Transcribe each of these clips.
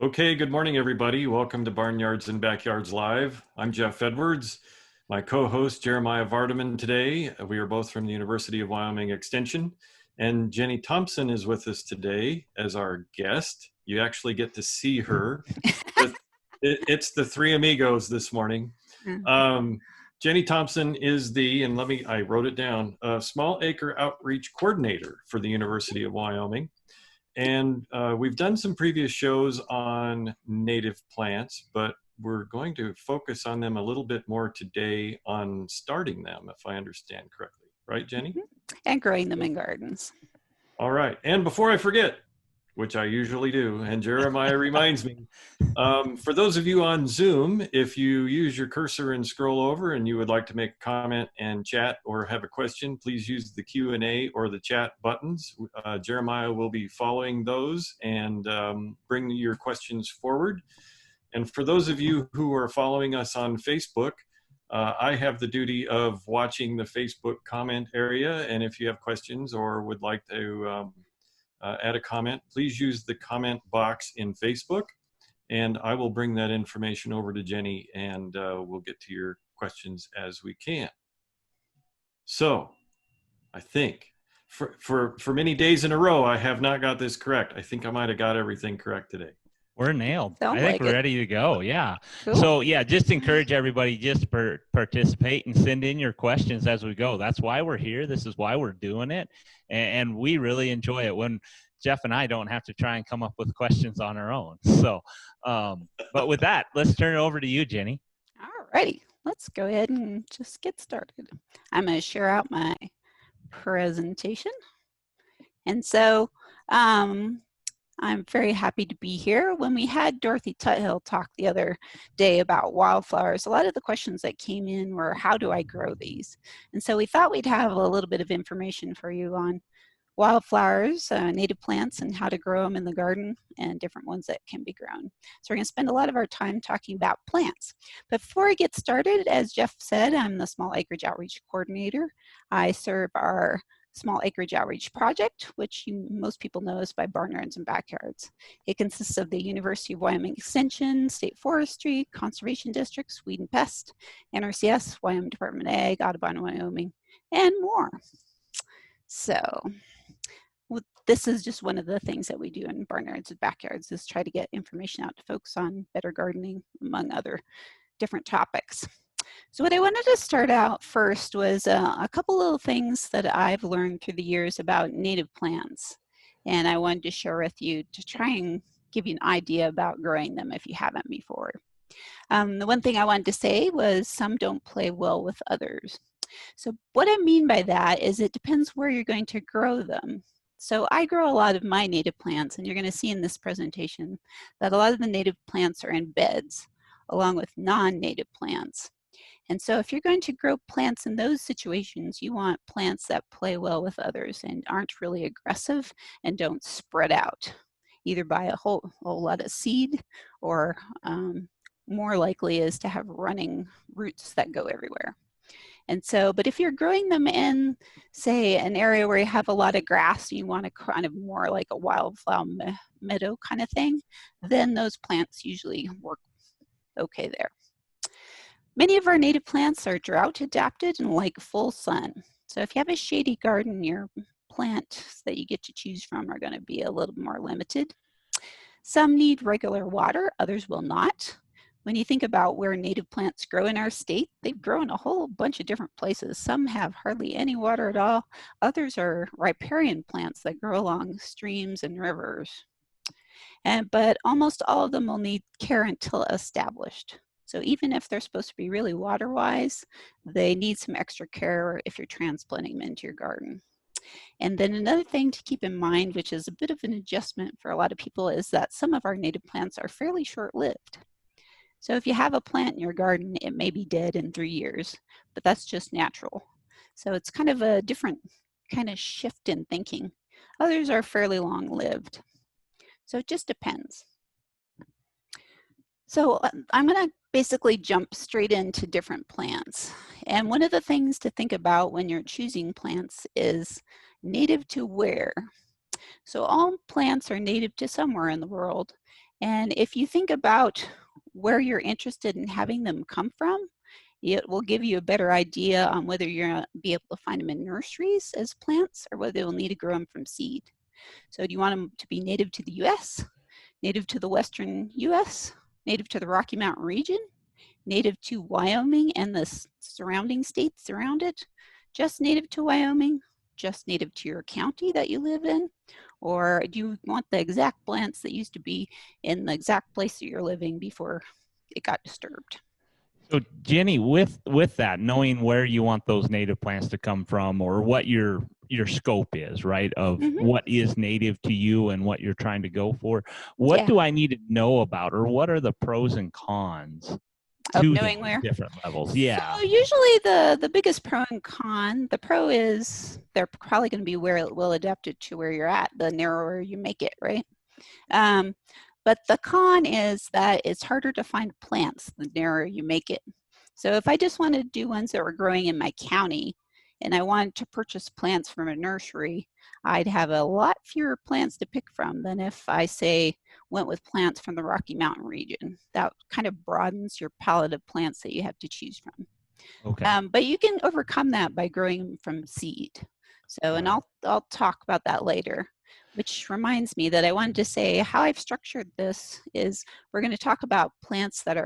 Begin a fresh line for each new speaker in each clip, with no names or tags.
Okay, good morning, everybody. Welcome to Barnyards and Backyards Live. I'm Jeff Edwards. My co-host, Jeremiah Vardaman, today. We are both from the University of Wyoming Extension. And Jenny Thompson is with us today as our guest. You actually get to see her. It's the three amigos this morning. Jenny Thompson is I wrote it down, Small Acre Outreach Coordinator for the University of Wyoming. And we've done some previous shows on native plants, but we're going to focus on them a little bit more today on starting them, if I understand correctly. Right, Jenny?
And growing them in gardens.
All right. And before I forget, which I usually do, and Jeremiah reminds me, for those of you on Zoom, if you use your cursor and scroll over and you would like to make a comment and chat or have a question, please use the Q&A or the chat buttons. Jeremiah will be following those and bring your questions forward. And for those of you who are following us on Facebook, I have the duty of watching the Facebook comment area. And if you have questions or would like to add a comment, please use the comment box in Facebook. And I will bring that information over to Jenny and we'll get to your questions as we can. So I think for many days in a row, I have not got this correct. I think I might've got everything correct today.
We're nailed.
Sound
I think
like
we're
it.
ready to go. Yeah.
Cool.
So yeah, just encourage everybody just participate and send in your questions as we go. That's why we're here. This is why we're doing it. And we really enjoy it when Jeff and I don't have to try and come up with questions on our own. So, but with that, let's turn it over to you, Jenny.
All righty. Let's go ahead and just get started. I'm going to share out my presentation. And so I'm very happy to be here. When we had Dorothy Tuthill talk the other day about wildflowers, a lot of the questions that came in were, how do I grow these? And so we thought we'd have a little bit of information for you on wildflowers, native plants, and how to grow them in the garden, and different ones that can be grown. So we're going to spend a lot of our time talking about plants. But before I get started, as Jeff said, I'm the Small Acreage Outreach Coordinator. I serve our Small Acreage Outreach Project, which most people know is by Barnyards and Backyards. It consists of the University of Wyoming Extension, State Forestry, Conservation Districts, Weed and Pest, NRCS, Wyoming Department of Ag, Audubon, Wyoming, and more. So this is just one of the things that we do in Barnyards and Backyards, is try to get information out to folks on better gardening, among other different topics. So what I wanted to start out first was a couple little things that I've learned through the years about native plants. And I wanted to share with you to try and give you an idea about growing them if you haven't before. The one thing I wanted to say was some don't play well with others. So what I mean by that is it depends where you're going to grow them. So I grow a lot of my native plants, and you're going to see in this presentation that a lot of the native plants are in beds along with non-native plants. And so if you're going to grow plants in those situations, you want plants that play well with others and aren't really aggressive and don't spread out, either by a whole lot of seed, or more likely is to have running roots that go everywhere. And so, but if you're growing them in, say, an area where you have a lot of grass, you want to kind of more like a wildflower meadow kind of thing, then those plants usually work okay there. Many of our native plants are drought adapted and like full sun. So if you have a shady garden, your plants that you get to choose from are going to be a little more limited. Some need regular water, others will not. When you think about where native plants grow in our state, they grow in a whole bunch of different places. Some have hardly any water at all. Others are riparian plants that grow along streams and rivers. But almost all of them will need care until established. So even if they're supposed to be really water-wise, they need some extra care if you're transplanting them into your garden. And then another thing to keep in mind, which is a bit of an adjustment for a lot of people, is that some of our native plants are fairly short-lived. So if you have a plant in your garden, it may be dead in 3 years, but that's just natural. So it's kind of a different kind of shift in thinking. Others are fairly long-lived. So it just depends. So I'm going to basically jump straight into different plants. And one of the things to think about when you're choosing plants is native to where. So all plants are native to somewhere in the world, And if you think about where you're interested in having them come from, it will give you a better idea on whether you're going to be able to find them in nurseries as plants or whether you'll need to grow them from seed. So do you want them to be native to the US, native to the Western US, native to the Rocky Mountain region, native to Wyoming and the surrounding states around it, just native to Wyoming, just native to your county that you live in, or do you want the exact plants that used to be in the exact place that you're living before it got disturbed?
So Jenny, with that, knowing where you want those native plants to come from, or what your scope is, right, of what is native to you and what you're trying to go for, what do I need to know about, or what are the pros and cons
of
to
knowing
those
where
different levels? Yeah.
So usually the biggest pro and con, the pro is they're probably going to be well adapted to where you're at, the narrower you make it, right? But the con is that it's harder to find plants the narrower you make it. So if I just wanted to do ones that were growing in my county and I wanted to purchase plants from a nursery, I'd have a lot fewer plants to pick from than if I, say, went with plants from the Rocky Mountain region. That kind of broadens your palette of plants that you have to choose from.
Okay.
But you can overcome that by growing them from seed. So, and I'll talk about that later, which reminds me that I wanted to say how I've structured this is we're going to talk about plants that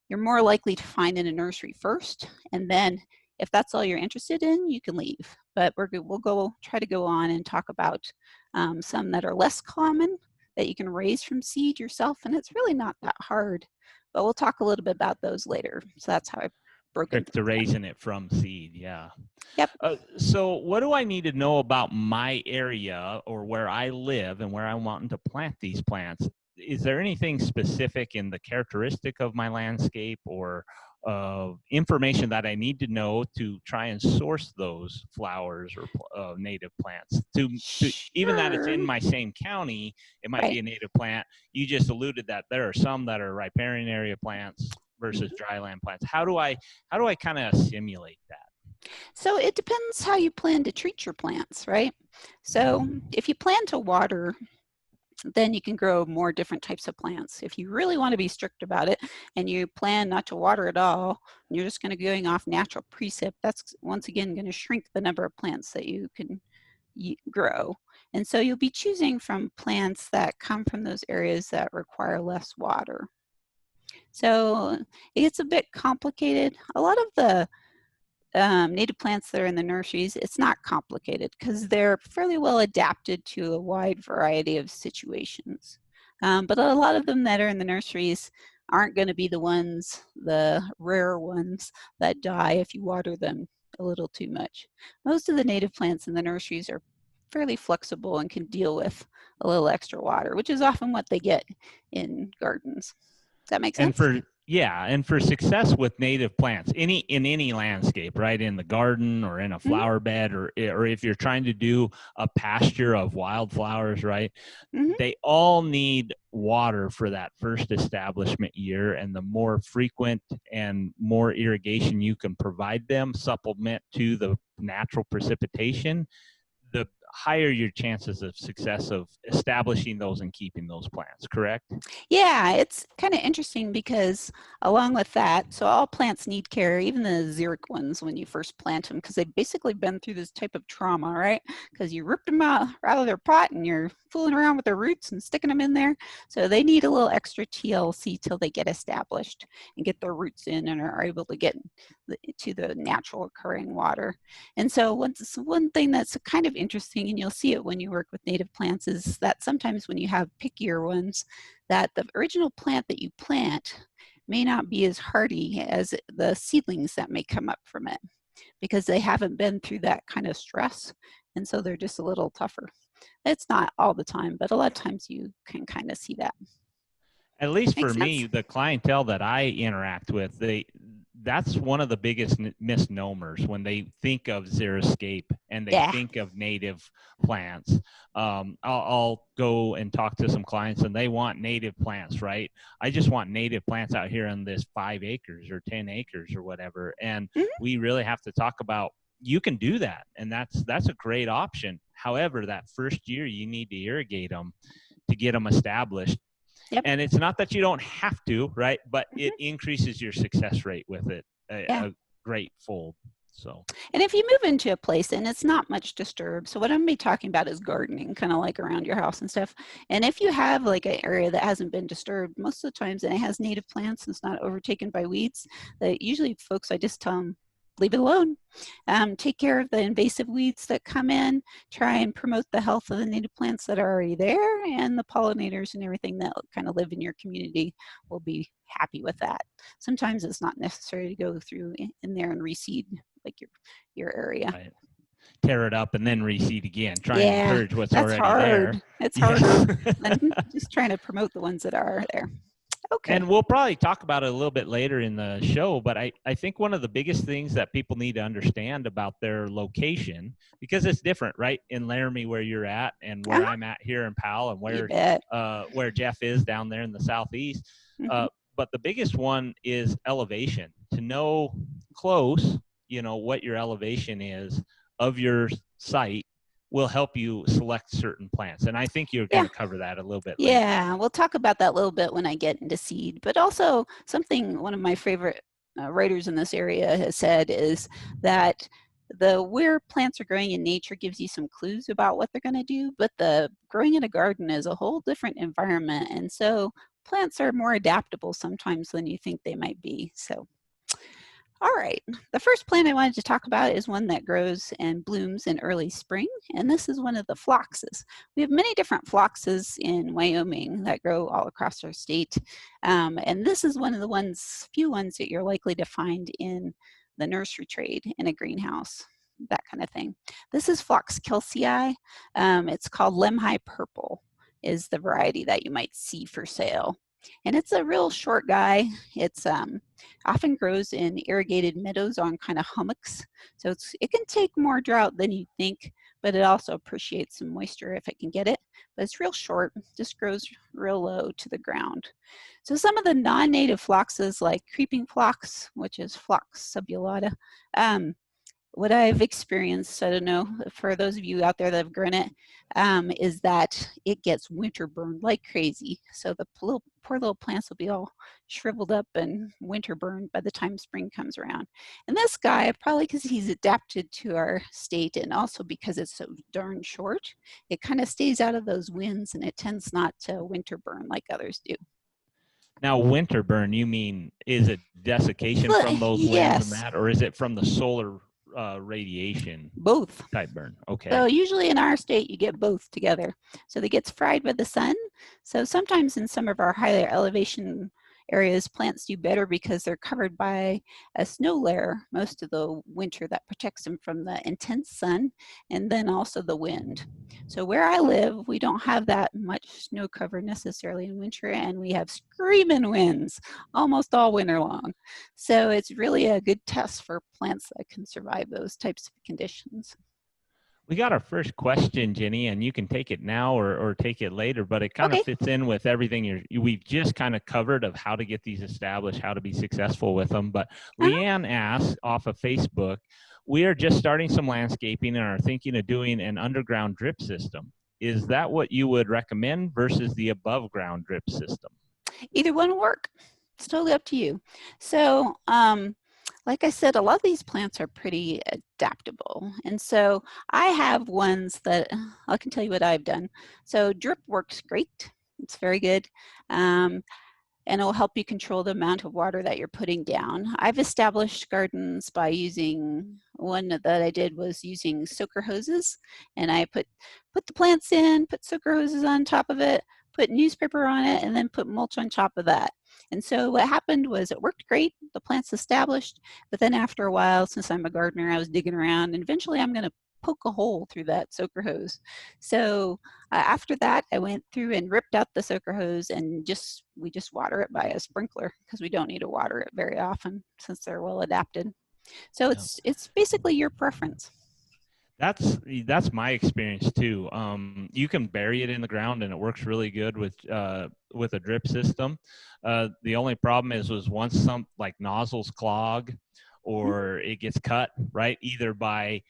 you're more likely to find in a nursery first, and then if that's all you're interested in, you can leave. But we'll try to go on and talk about some that are less common that you can raise from seed yourself, and it's really not that hard. But we'll talk a little bit about those later. So that's how I've broken
to raising it from seed. Yeah.
Yep.
So what do I need to know about my area or where I live and where I'm wanting to plant these plants? Is there anything specific in the characteristic of my landscape or information that I need to know to try and source those flowers or native plants? To even that it's in my same county, it might be a native plant. You just alluded that there are some that are riparian area plants versus dryland plants. How do I kind of simulate that?
So it depends how you plan to treat your plants, right? So if you plan to water, then you can grow more different types of plants. If you really want to be strict about it and you plan not to water at all, and you're just going to be going off natural precip, that's once again going to shrink the number of plants that you can grow. And so you'll be choosing from plants that come from those areas that require less water. So it gets a bit complicated. A lot of the native plants that are in the nurseries, it's not complicated because they're fairly well adapted to a wide variety of situations. But a lot of them that are in the nurseries aren't going to be the rare ones that die if you water them a little too much. Most of the native plants in the nurseries are fairly flexible and can deal with a little extra water, which is often what they get in gardens. Does that make sense?
And for success with native plants, in any landscape, right, in the garden or in a flower bed, or if you're trying to do a pasture of wildflowers, right, they all need water for that first establishment year, and the more frequent and more irrigation you can provide them, supplement to the natural precipitation, the higher your chances of success of establishing those and keeping those plants, correct?
Yeah, it's kind of interesting because along with that, so all plants need care, even the xeric ones when you first plant them, because they've basically been through this type of trauma, right? Because you ripped them out of their pot and you're fooling around with their roots and sticking them in there. So they need a little extra TLC till they get established and get their roots in and are able to get to the natural occurring water. And so one thing that's kind of interesting, and you'll see it when you work with native plants, is that sometimes when you have pickier ones, that the original plant that you plant may not be as hardy as the seedlings that may come up from it because they haven't been through that kind of stress, and so they're just a little tougher. It's not all the time, but a lot of times you can kind of see that.
At least for me, the clientele that I interact with, that's one of the biggest misnomers when they think of xeriscape and they think of native plants. I'll go and talk to some clients and they want native plants, right? I just want native plants out here on this 5 acres or 10 acres or whatever. And we really have to talk about, you can do that. And that's a great option. However, that first year you need to irrigate them to get them established.
Yep.
And it's not that you don't have to, right? But it increases your success rate with it a great fold. So,
and if you move into a place and it's not much disturbed, so what I'm gonna be talking about is gardening, kind of like around your house and stuff. And if you have like an area that hasn't been disturbed most of the times and it has native plants and it's not overtaken by weeds, that usually folks, I just tell them, leave it alone. Take care of the invasive weeds that come in, try and promote the health of the native plants that are already there, and the pollinators and everything that kind of live in your community will be happy with that. Sometimes it's not necessary to go through in there and reseed like your area.
right. Tear it up and then reseed again. Try and
Yeah,
encourage what's
that's
already
hard.
there.
It's
Yeah.
harder than just trying to promote the ones that are there. Okay.
And we'll probably talk about it a little bit later in the show, but I think one of the biggest things that people need to understand about their location, because it's different, right? In Laramie, where you're at, and where I'm at here in Powell, and where Jeff is down there in the southeast. But the biggest one is elevation. To know close, what your elevation is of your site will help you select certain plants. And I think you're going to cover that a little bit later.
Yeah, we'll talk about that a little bit when I get into seed. But also something one of my favorite writers in this area has said is that where plants are growing in nature gives you some clues about what they're going to do, but the growing in a garden is a whole different environment. And so plants are more adaptable sometimes than you think they might be. So all right, the first plant I wanted to talk about is one that grows and blooms in early spring, and this is one of the phloxes. We have many different phloxes in Wyoming that grow all across our state, and this is one of the few ones that you're likely to find in the nursery trade in a greenhouse, that kind of thing. This is Phlox kelsey. It's called Lemhi Purple is the variety that you might see for sale. And it's a real short guy. It's often grows in irrigated meadows on kind of hummocks. So it can take more drought than you think, but it also appreciates some moisture if it can get it. But it's real short, just grows real low to the ground. So some of the non-native phloxes like creeping phlox, which is Phlox subulata, what I've experienced, I don't know, for those of you out there that have grown it, is that it gets winter burned like crazy. So the poor little plants will be all shriveled up and winter burned by the time spring comes around. And this guy, probably because he's adapted to our state and also because it's so darn short, it kind of stays out of those winds and it tends not to winter burn like others do.
Now, winter burn, you mean, is it desiccation from those winds and that, or is it from the solar radiation?
Both
type burn? Okay.
So usually in our state you get both together. So it gets fried by the sun. So sometimes in some of our higher elevation areas plants do better because they're covered by a snow layer most of the winter that protects them from the intense sun and then also the wind. So where I live we don't have that much snow cover necessarily in winter, and we have screaming winds almost all winter long. So it's really a good test for plants that can survive those types of conditions.
We got our first question, Jenny, and you can take it now or take it later, but it kind of fits in with everything we've just kind of covered of how to get these established, how to be successful with them. But Leanne asked off of Facebook, we are just starting some landscaping and are thinking of doing an underground drip system. Is that what you would recommend versus the above ground drip system?
Either one will work. It's totally up to you. So, like I said, a lot of these plants are pretty adaptable. And so I have ones that I can tell you what I've done. So drip works great. It's very good. And it'll help you control the amount of water that you're putting down. I've established gardens by using, one that I did was using soaker hoses, and I put the plants in, put soaker hoses on top of it, put newspaper on it, and then put mulch on top of that. And so what happened was it worked great, the plants established, but then after a while, since I'm a gardener, I was digging around, and eventually I'm gonna poke a hole through that soaker hose. So after that, I went through and ripped out the soaker hose and we just water it by a sprinkler because we don't need to water it very often since they're well adapted. So it's basically your preference.
That's my experience too. You can bury it in the ground and it works really good with a drip system. The only problem was once some like nozzles clog or it gets cut, right, either by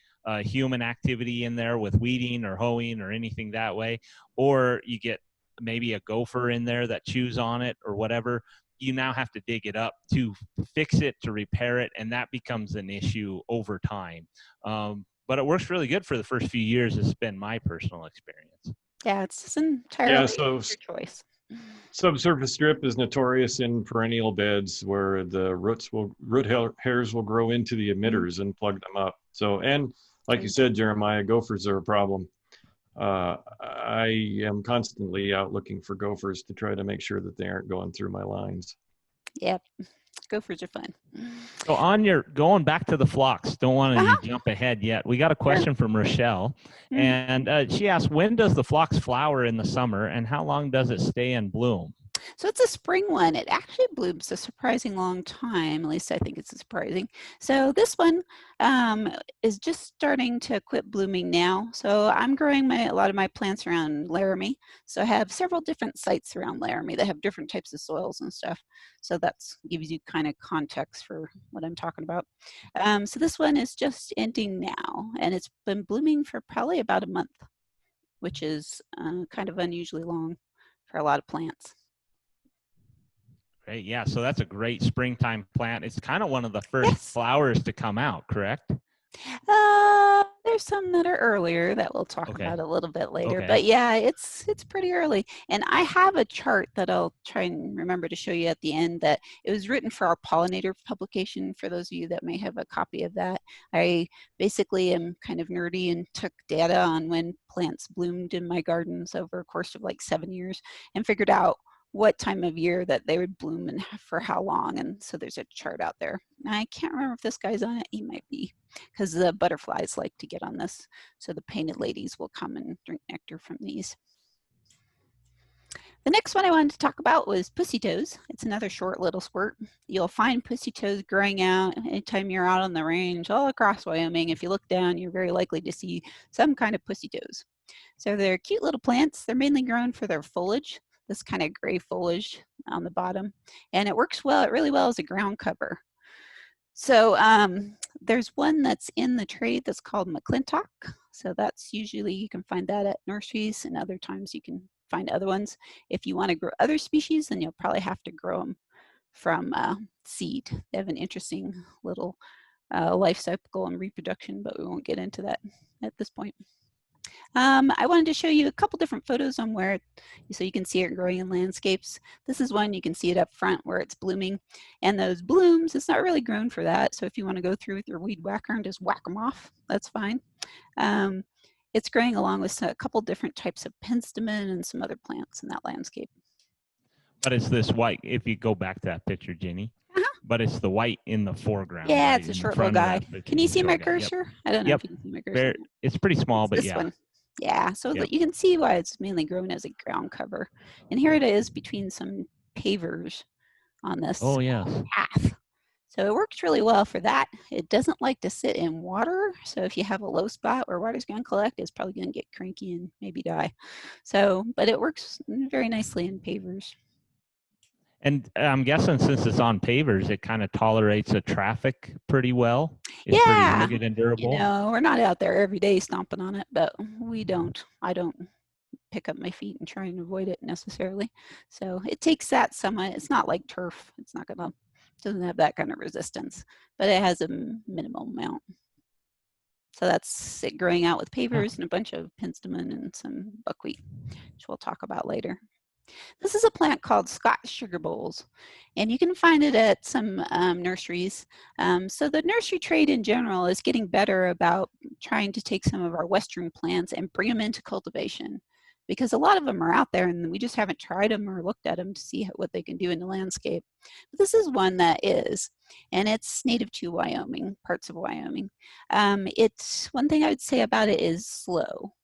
human activity in there with weeding or hoeing or anything that way, or you get maybe a gopher in there that chews on it or whatever, you now have to dig it up to fix it, to repair it, and that becomes an issue over time. But it works really good for the first few years. It's been my personal experience.
Yeah, it's entirely
so
your choice.
subsurface strip is notorious in perennial beds where the hairs will grow into the emitters and plug them up. So, and like you said, Jeremiah, gophers are a problem. I am constantly out looking for gophers to try to make sure that they aren't going through my lines.
Yep, gophers are fun.
So going back to the phlox, don't want to jump ahead yet. We got a question from Rochelle, and she asked, when does the phlox flower in the summer, and how long does it stay in bloom?
So it's a spring one. It actually blooms a surprising long time. At least I think it's surprising. So this one is just starting to quit blooming now. So I'm growing a lot of my plants around Laramie. So I have several different sites around Laramie that have different types of soils and stuff. So that gives you kind of context for what I'm talking about. So this one is just ending now, and it's been blooming for probably about a month, which is kind of unusually long for a lot of plants.
Great. Yeah, so that's a great springtime plant. It's kind of one of the first flowers to come out, correct?
There's some that are earlier that we'll talk about a little bit later. But yeah, it's pretty early. And I have a chart that I'll try and remember to show you at the end that it was written for our pollinator publication. For those of you that may have a copy of that, I basically am kind of nerdy and took data on when plants bloomed in my gardens over a course of like 7 years and figured out what time of year that they would bloom and for how long. And so there's a chart out there. I can't remember if this guy's on it. He might be, because the butterflies like to get on this. So the painted ladies will come and drink nectar from these. The next one I wanted to talk about was pussy toes. It's another short little squirt. You'll find pussy toes growing out anytime you're out on the range all across Wyoming. If you look down, you're very likely to see some kind of pussy toes. So they're cute little plants. They're mainly grown for their foliage, this kind of gray foliage on the bottom. And it works really well as a ground cover. So there's one that's in the trade that's called McClintock. So that's usually, you can find that at nurseries, and other times you can find other ones. If you want to grow other species, then you'll probably have to grow them from seed. They have an interesting little life cycle and reproduction, but we won't get into that at this point. I wanted to show you a couple different photos on where, so you can see it growing in landscapes. This is one, you can see it up front where it's blooming. And those blooms, it's not really grown for that. So if you want to go through with your weed whacker and just whack them off, that's fine. It's growing along with a couple different types of penstemon and some other plants in that landscape.
But it's this white, if you go back to that picture, Ginny. But it's the white in the foreground.
Yeah,
right,
it's a short little guy. Can you see my cursor? Yep. I don't know if you can see my cursor.
It's pretty small, but
this one. Yeah, so that you can see why it's mainly grown as a ground cover. And here it is between some pavers on this path. So it works really well for that. It doesn't like to sit in water. So if you have a low spot where water's going to collect, it's probably going to get cranky and maybe die. So, but it works very nicely in pavers.
And I'm guessing since it's on pavers, it kind of tolerates the traffic pretty well.
It's
pretty rugged and durable.
You know, we're not out there every day stomping on it, but I don't pick up my feet and try and avoid it necessarily. So it takes that somewhat. It's not like turf. It's not gonna, doesn't have that kind of resistance, but it has a minimal amount. So that's it growing out with pavers and a bunch of penstemon and some buckwheat, which we'll talk about later. This is a plant called Scotch sugar bowls, and you can find it at some nurseries. So the nursery trade in general is getting better about trying to take some of our Western plants and bring them into cultivation, because a lot of them are out there and we just haven't tried them or looked at them to see what they can do in the landscape. But this is one that is, and it's native to Wyoming, parts of Wyoming. It's one thing I would say about it is slow.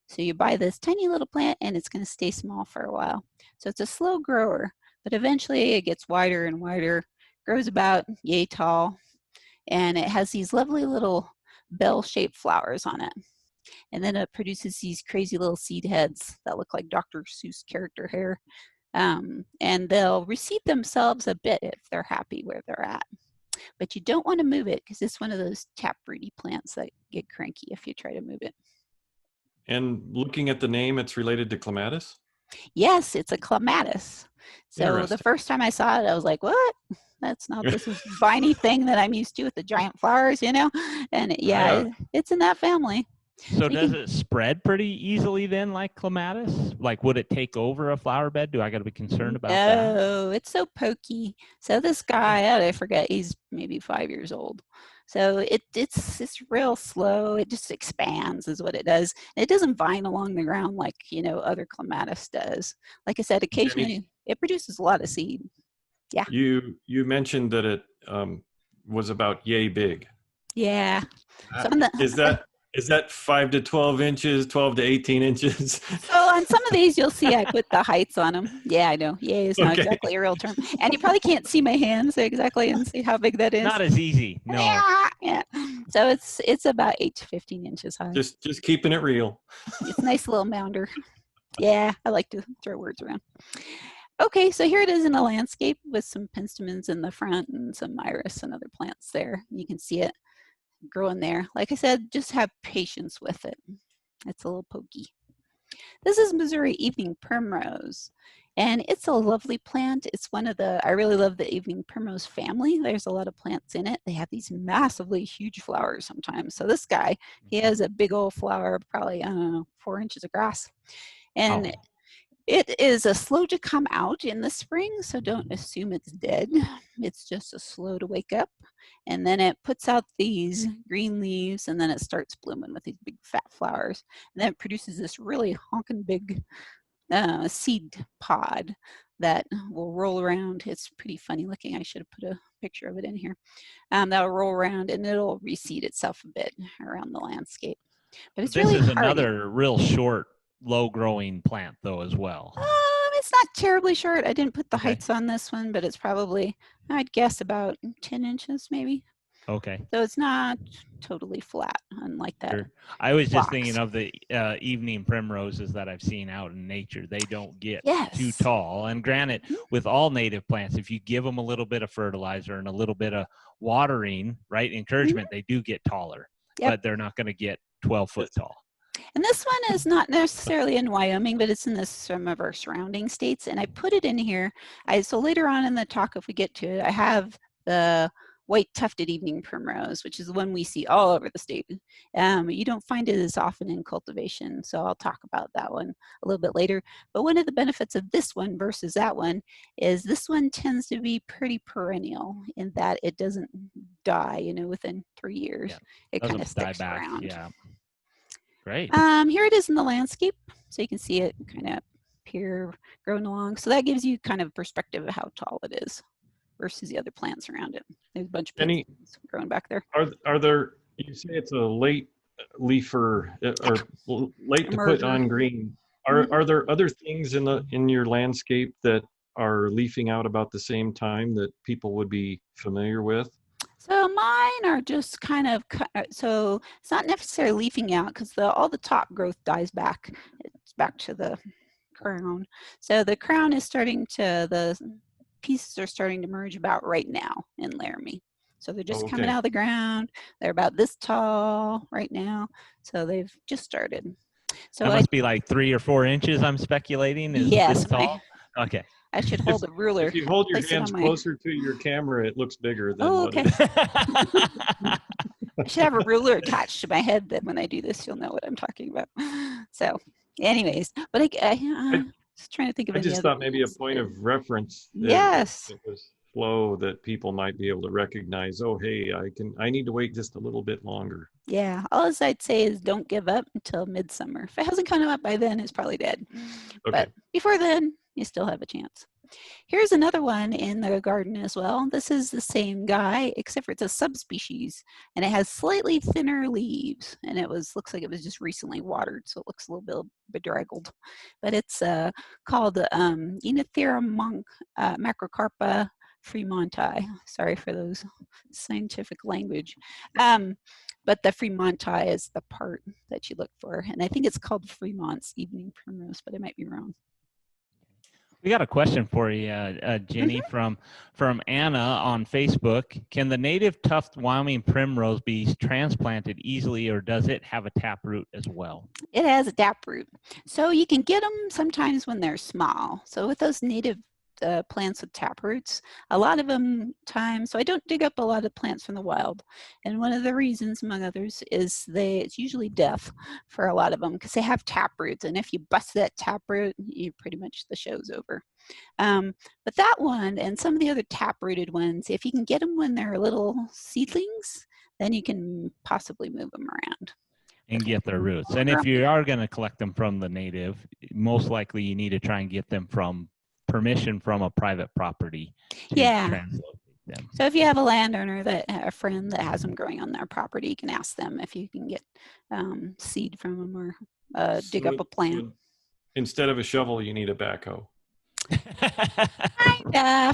So you buy this tiny little plant and it's going to stay small for a while. So it's a slow grower, but eventually it gets wider and wider, grows about yay tall, and it has these lovely little bell-shaped flowers on it. And then it produces these crazy little seed heads that look like Dr. Seuss character hair. And they'll reseed themselves a bit if they're happy where they're at. But you don't want to move it because it's one of those taproot-y plants that get cranky if you try to move it.
And looking at the name, it's related to clematis?
Yes, it's a clematis. So the
Interesting.
first time I saw it, I was like, what? That's not this viney thing that I'm used to with the giant flowers, you know? And yeah, it's in that family.
So
you
does
can-
it spread pretty easily then, like clematis? Like, would it take over a flower bed? Do I got to be concerned about that?
No, it's so pokey. So this guy, I forget, he's maybe 5 years old. So it's real slow. It just expands is what it does. It doesn't vine along the ground like, you know, other clematis does. Like I said,
Jenny,
occasionally it produces a lot of seed. Yeah.
you mentioned that it was about yay big.
Yeah. So on
Is that 5 to 12 inches, 12 to 18 inches?
so on some of these, you'll see I put the heights on them. Yeah, I know. Yay is not
Okay.
exactly a real term. And you probably can't see my hands exactly and see how big that is.
Not as easy. No.
Yeah. So it's about 8 to 15 inches high.
Just keeping it real.
It's a nice little mounder. Yeah, I like to throw words around. Okay, so here it is in a landscape with some penstemons in the front and some iris and other plants there. You can see it growing there. Like I said, just have patience with it. It's a little pokey. This is Missouri evening primrose, and it's a lovely plant. It's one of the, I really love the evening primrose family. There's a lot of plants in it. They have these massively huge flowers sometimes. So this guy, he has a big old flower, probably, I don't know, 4 inches across. And
Oh.
it is a slow to come out in the spring, so don't assume it's dead. It's just a slow to wake up. And then it puts out these green leaves, and then it starts blooming with these big fat flowers. And then it produces this really honking big seed pod that will roll around. It's pretty funny looking. I should have put a picture of it in here. That'll roll around and it'll reseed itself a bit around the landscape. But it's
This
really
is
hardy.
another real short, low-growing plant, though, as well.
It's not terribly short. I didn't put the
Okay.
heights on this one, but it's probably, I'd guess about 10 inches maybe.
Okay.
So it's not totally flat, unlike that.
Sure. I was just
Phlox.
thinking of the evening primroses that I've seen out in nature. They don't get
Yes.
too tall. And granted, with all native plants, if you give them a little bit of fertilizer and a little bit of watering, right, encouragement, they do get taller.
Yep.
But they're not going to get 12 foot tall.
And this one is not necessarily in Wyoming, but it's in some of our surrounding states. And I put it in here. So later on in the talk, if we get to it, I have the white tufted evening primrose, which is the one we see all over the state. You don't find it as often in cultivation, so I'll talk about that one a little bit later. But one of the benefits of this one versus that one is this one tends to be pretty perennial in that it doesn't die, you know, within 3 years.
Yeah.
It kind of
Doesn't die
sticks
back.
around.
Yeah. Great.
Here it is in the landscape, so you can see it kind of here growing along. So that gives you kind of perspective of how tall it is versus the other plants around it. There's a bunch of plants growing back there.
Are there? You say it's a late leafer or late to put on green. Are there other things in your landscape that are leafing out about the same time that people would be familiar with?
So mine are just kind of, so it's not necessarily leafing out because all the top growth dies back. It's back to the crown. So the crown is starting to, the pieces are starting to merge about right now in Laramie. So they're just coming out of the ground. They're about this tall right now. So they've just started. So
that must be like 3 or 4 inches, I'm speculating. Is this tall? Okay.
I should hold a ruler.
If you hold your hands closer to your camera, it looks bigger than what it is.
I should have a ruler attached to my head that when I do this, you'll know what I'm talking about. So anyways, but I just trying to think of
I just thought maybe a point of reference.
Yes.
It was flow that people might be able to recognize. Oh, hey, I need to wait just a little bit longer.
Yeah. All I'd say is don't give up until midsummer. If it hasn't come up by then, it's probably dead.
Okay.
But before then, you still have a chance. Here's another one in the garden as well. This is the same guy, except for it's a subspecies, and it has slightly thinner leaves, and looks like it was just recently watered, so it looks a little bit bedraggled. But it's called Enithera macrocarpa fremonti. Sorry for those scientific language. But the fremonti is the part that you look for, and I think it's called Fremont's evening primrose, but I might be wrong.
We got a question for you, Jenny, from Anna on Facebook. Can the native tufted Wyoming primrose be transplanted easily, or does it have a taproot as well?
It has a taproot. So you can get them sometimes when they're small. So with those native plants with taproots, a lot of them so I don't dig up a lot of plants from the wild. And one of the reasons, among others, is it's usually death for a lot of them because they have taproots. And if you bust that taproot, you pretty much, the show's over. But that one and some of the other taprooted ones, if you can get them when they're little seedlings, then you can possibly move them around.
And get their roots. And if you are going to collect them from the native, most likely you need to try and get them from permission from a private property to translocate them.
So if you have a landowner, a friend that has them growing on their property, you can ask them if you can get seed from them or dig up a plant.
Instead of a shovel, you need a backhoe.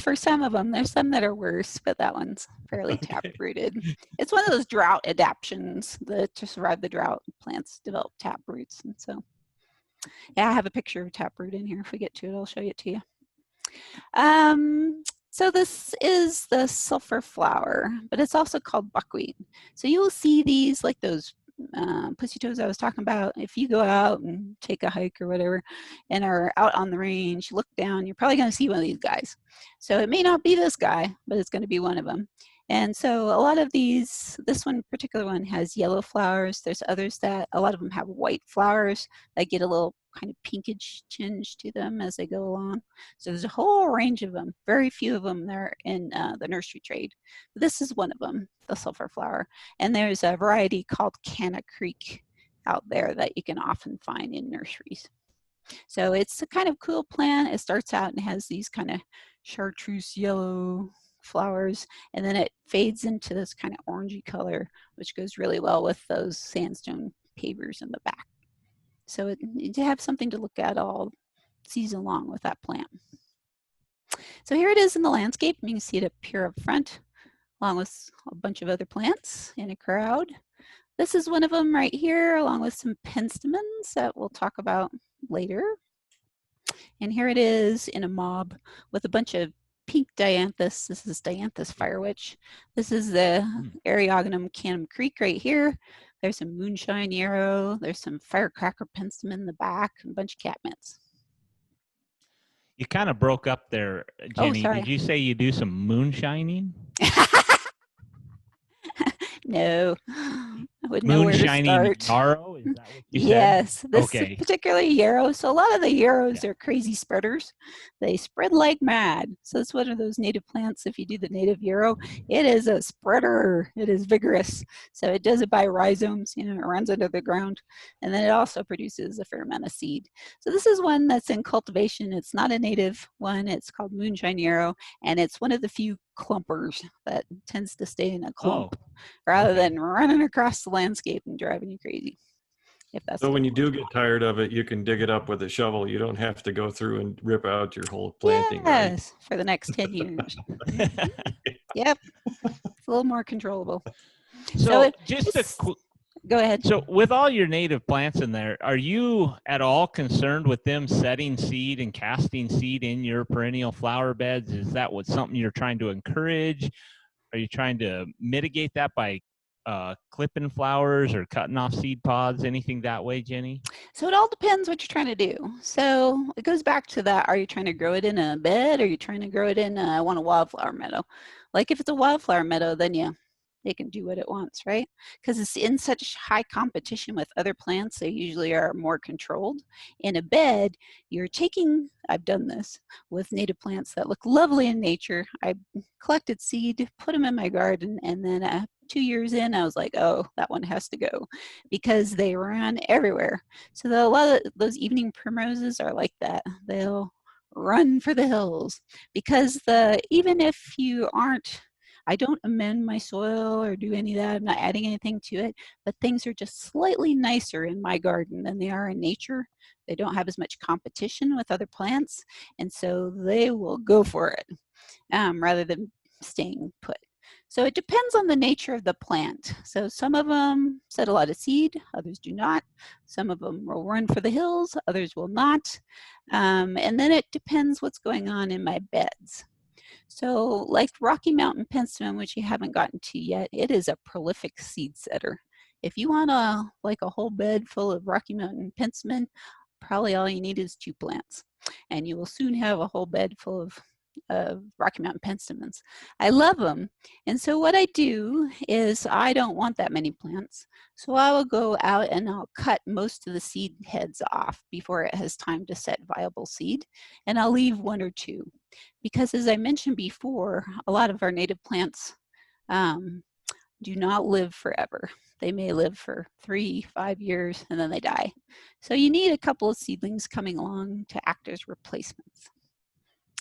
For some of them, there's some that are worse, but that one's fairly taprooted. It's one of those drought adaptations that to survive the drought, plants develop taproots. And so, yeah, I have a picture of taproot in here. If we get to it, I'll show it to you. So this is the sulfur flower, but it's also called buckwheat. So you'll see these like those pussy toes I was talking about. If you go out and take a hike or whatever and are out on the range, look down, you're probably going to see one of these guys. So it may not be this guy, but it's going to be one of them. And so a lot of these, this one particular one has yellow flowers. There's others that a lot of them have white flowers that get a little kind of pinkish tinge to them as they go along. So there's a whole range of them. Very few of them are in the nursery trade. But this is one of them, the sulfur flower. And there's a variety called Canna Creek out there that you can often find in nurseries. So it's a kind of cool plant. It starts out and has these kind of chartreuse yellow flowers, and then it fades into this kind of orangey color, which goes really well with those sandstone pavers in the back. So to have something to look at all season long with that plant. So here it is in the landscape. You can see it up here up front, along with a bunch of other plants in a crowd. This is one of them right here, along with some penstemons that we'll talk about later. And here it is in a mob with a bunch of pink dianthus. This is dianthus firewitch. This is the Eriogonum canum creek right here. There's some moonshine yarrow. There's some firecracker penstemon in the back, and a bunch of catmints.
You kind of broke up there, Jenny. Did you say you do some moonshining?
No, I wouldn't know where to start.
Moonshining yarrow? Is that what you said?
Yes, this is particularly yarrow. So a lot of the yarrows are crazy spreaders. They spread like mad. So it's one of those native plants. If you do the native yarrow, it is a spreader. It is vigorous. So it does it by rhizomes. You know, it runs under the ground, and then it also produces a fair amount of seed. So this is one that's in cultivation. It's not a native one. It's called moonshine yarrow, and it's one of the few clumpers that tends to stay in a clump rather than running across the landscape and driving you crazy. If that's
so when you do get tired of it, you can dig it up with a shovel. You don't have to go through and rip out your whole planting.
Yes,
right?
for the next 10 years. Yep, it's a little more controllable.
So
go ahead.
So with all your native plants in there, are you at all concerned with them setting seed and casting seed in your perennial flower beds? Is that something you're trying to encourage? Are you trying to mitigate that by clipping flowers or cutting off seed pods, anything that way, Jenny?
So it all depends what you're trying to do. So it goes back to that. Are you trying to grow it in a bed? Or are you trying to grow it in a wildflower meadow? Like if it's a wildflower meadow, then it can do what it wants, right? Because it's in such high competition with other plants, they usually are more controlled. In a bed, I've done this with native plants that look lovely in nature. I collected seed, put them in my garden, and then 2 years in, I was like, oh, that one has to go because they run everywhere. So a lot of those evening primroses are like that. They'll run for the hills because even if you aren't, I don't amend my soil or do any of that. I'm not adding anything to it, but things are just slightly nicer in my garden than they are in nature. They don't have as much competition with other plants, and so they will go for it rather than staying put. So it depends on the nature of the plant. So some of them set a lot of seed, others do not. Some of them will run for the hills, others will not. And then it depends what's going on in my beds. So like Rocky Mountain penstemon, which you haven't gotten to yet, it is a prolific seed setter. If you want like a whole bed full of Rocky Mountain penstemon, probably all you need is 2 plants, and you will soon have a whole bed full of Rocky Mountain penstemons. I love them, and so what I do is I don't want that many plants, so I will go out and I'll cut most of the seed heads off before it has time to set viable seed, and I'll leave 1 or 2, because as I mentioned before, a lot of our native plants do not live forever. They may live for 3-5 years and then they die. So you need a couple of seedlings coming along to act as replacements.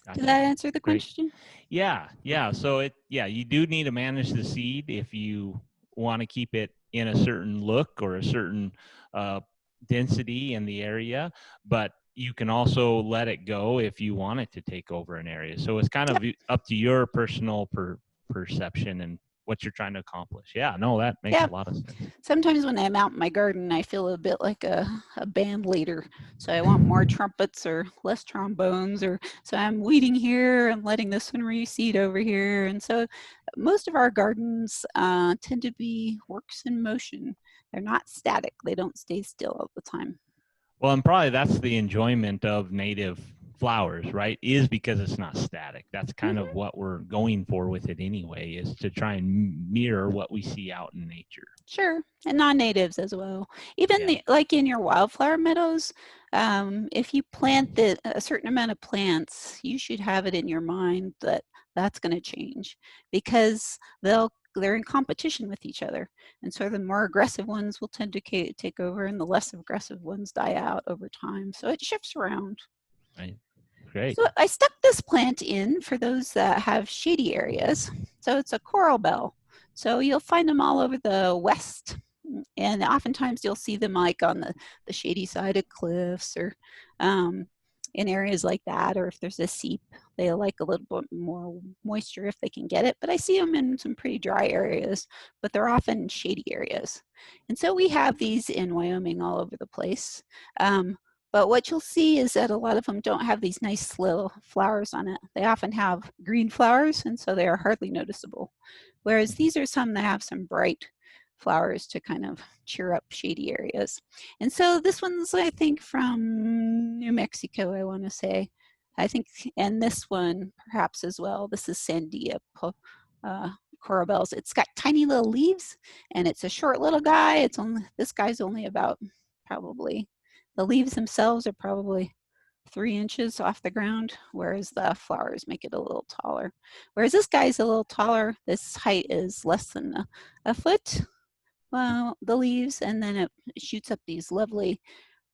Gotcha.
Did that answer the
Great.
question?
Yeah. So you do need to manage the seed if you want to keep it in a certain look or a certain density in the area, but you can also let it go if you want it to take over an area. So it's kind of up to your personal perception and what you're trying to accomplish. Yeah, no, that makes a lot of sense.
Sometimes when I'm out in my garden, I feel a bit like a band leader. So I want more trumpets or less trombones, or so I'm weeding here and letting this one reseed over here. And so most of our gardens tend to be works in motion. They're not static. They don't stay still all the time.
Well, and probably that's the enjoyment of native flowers, right? Is because it's not static. That's kind of what we're going for with it anyway, is to try and mirror what we see out in nature.
Sure, and non-natives as well. Even like in your wildflower meadows, if you plant a certain amount of plants, you should have it in your mind that that's going to change, because they're in competition with each other. And so the more aggressive ones will tend to take over and the less aggressive ones die out over time. So it shifts around.
Right. Great.
So I stuck this plant in for those that have shady areas. So it's a coral bell. So you'll find them all over the west. And oftentimes you'll see them like on the shady side of cliffs, or in areas like that, or if there's a seep, they like a little bit more moisture if they can get it. But I see them in some pretty dry areas, but they're often shady areas. And so we have these in Wyoming all over the place. But what you'll see is that a lot of them don't have these nice little flowers on it. They often have green flowers, and so they are hardly noticeable. Whereas these are some that have some bright flowers to kind of cheer up shady areas. And so this one's, I think, from New Mexico, I want to say. I think, and this one perhaps as well. This is Sandia coral bells. It's got tiny little leaves, and it's a short little guy. This guy's only about probably, the leaves themselves are probably 3 inches off the ground, whereas the flowers make it a little taller. Whereas this guy's a little taller. This height is less than a foot. Well, the leaves, and then it shoots up these lovely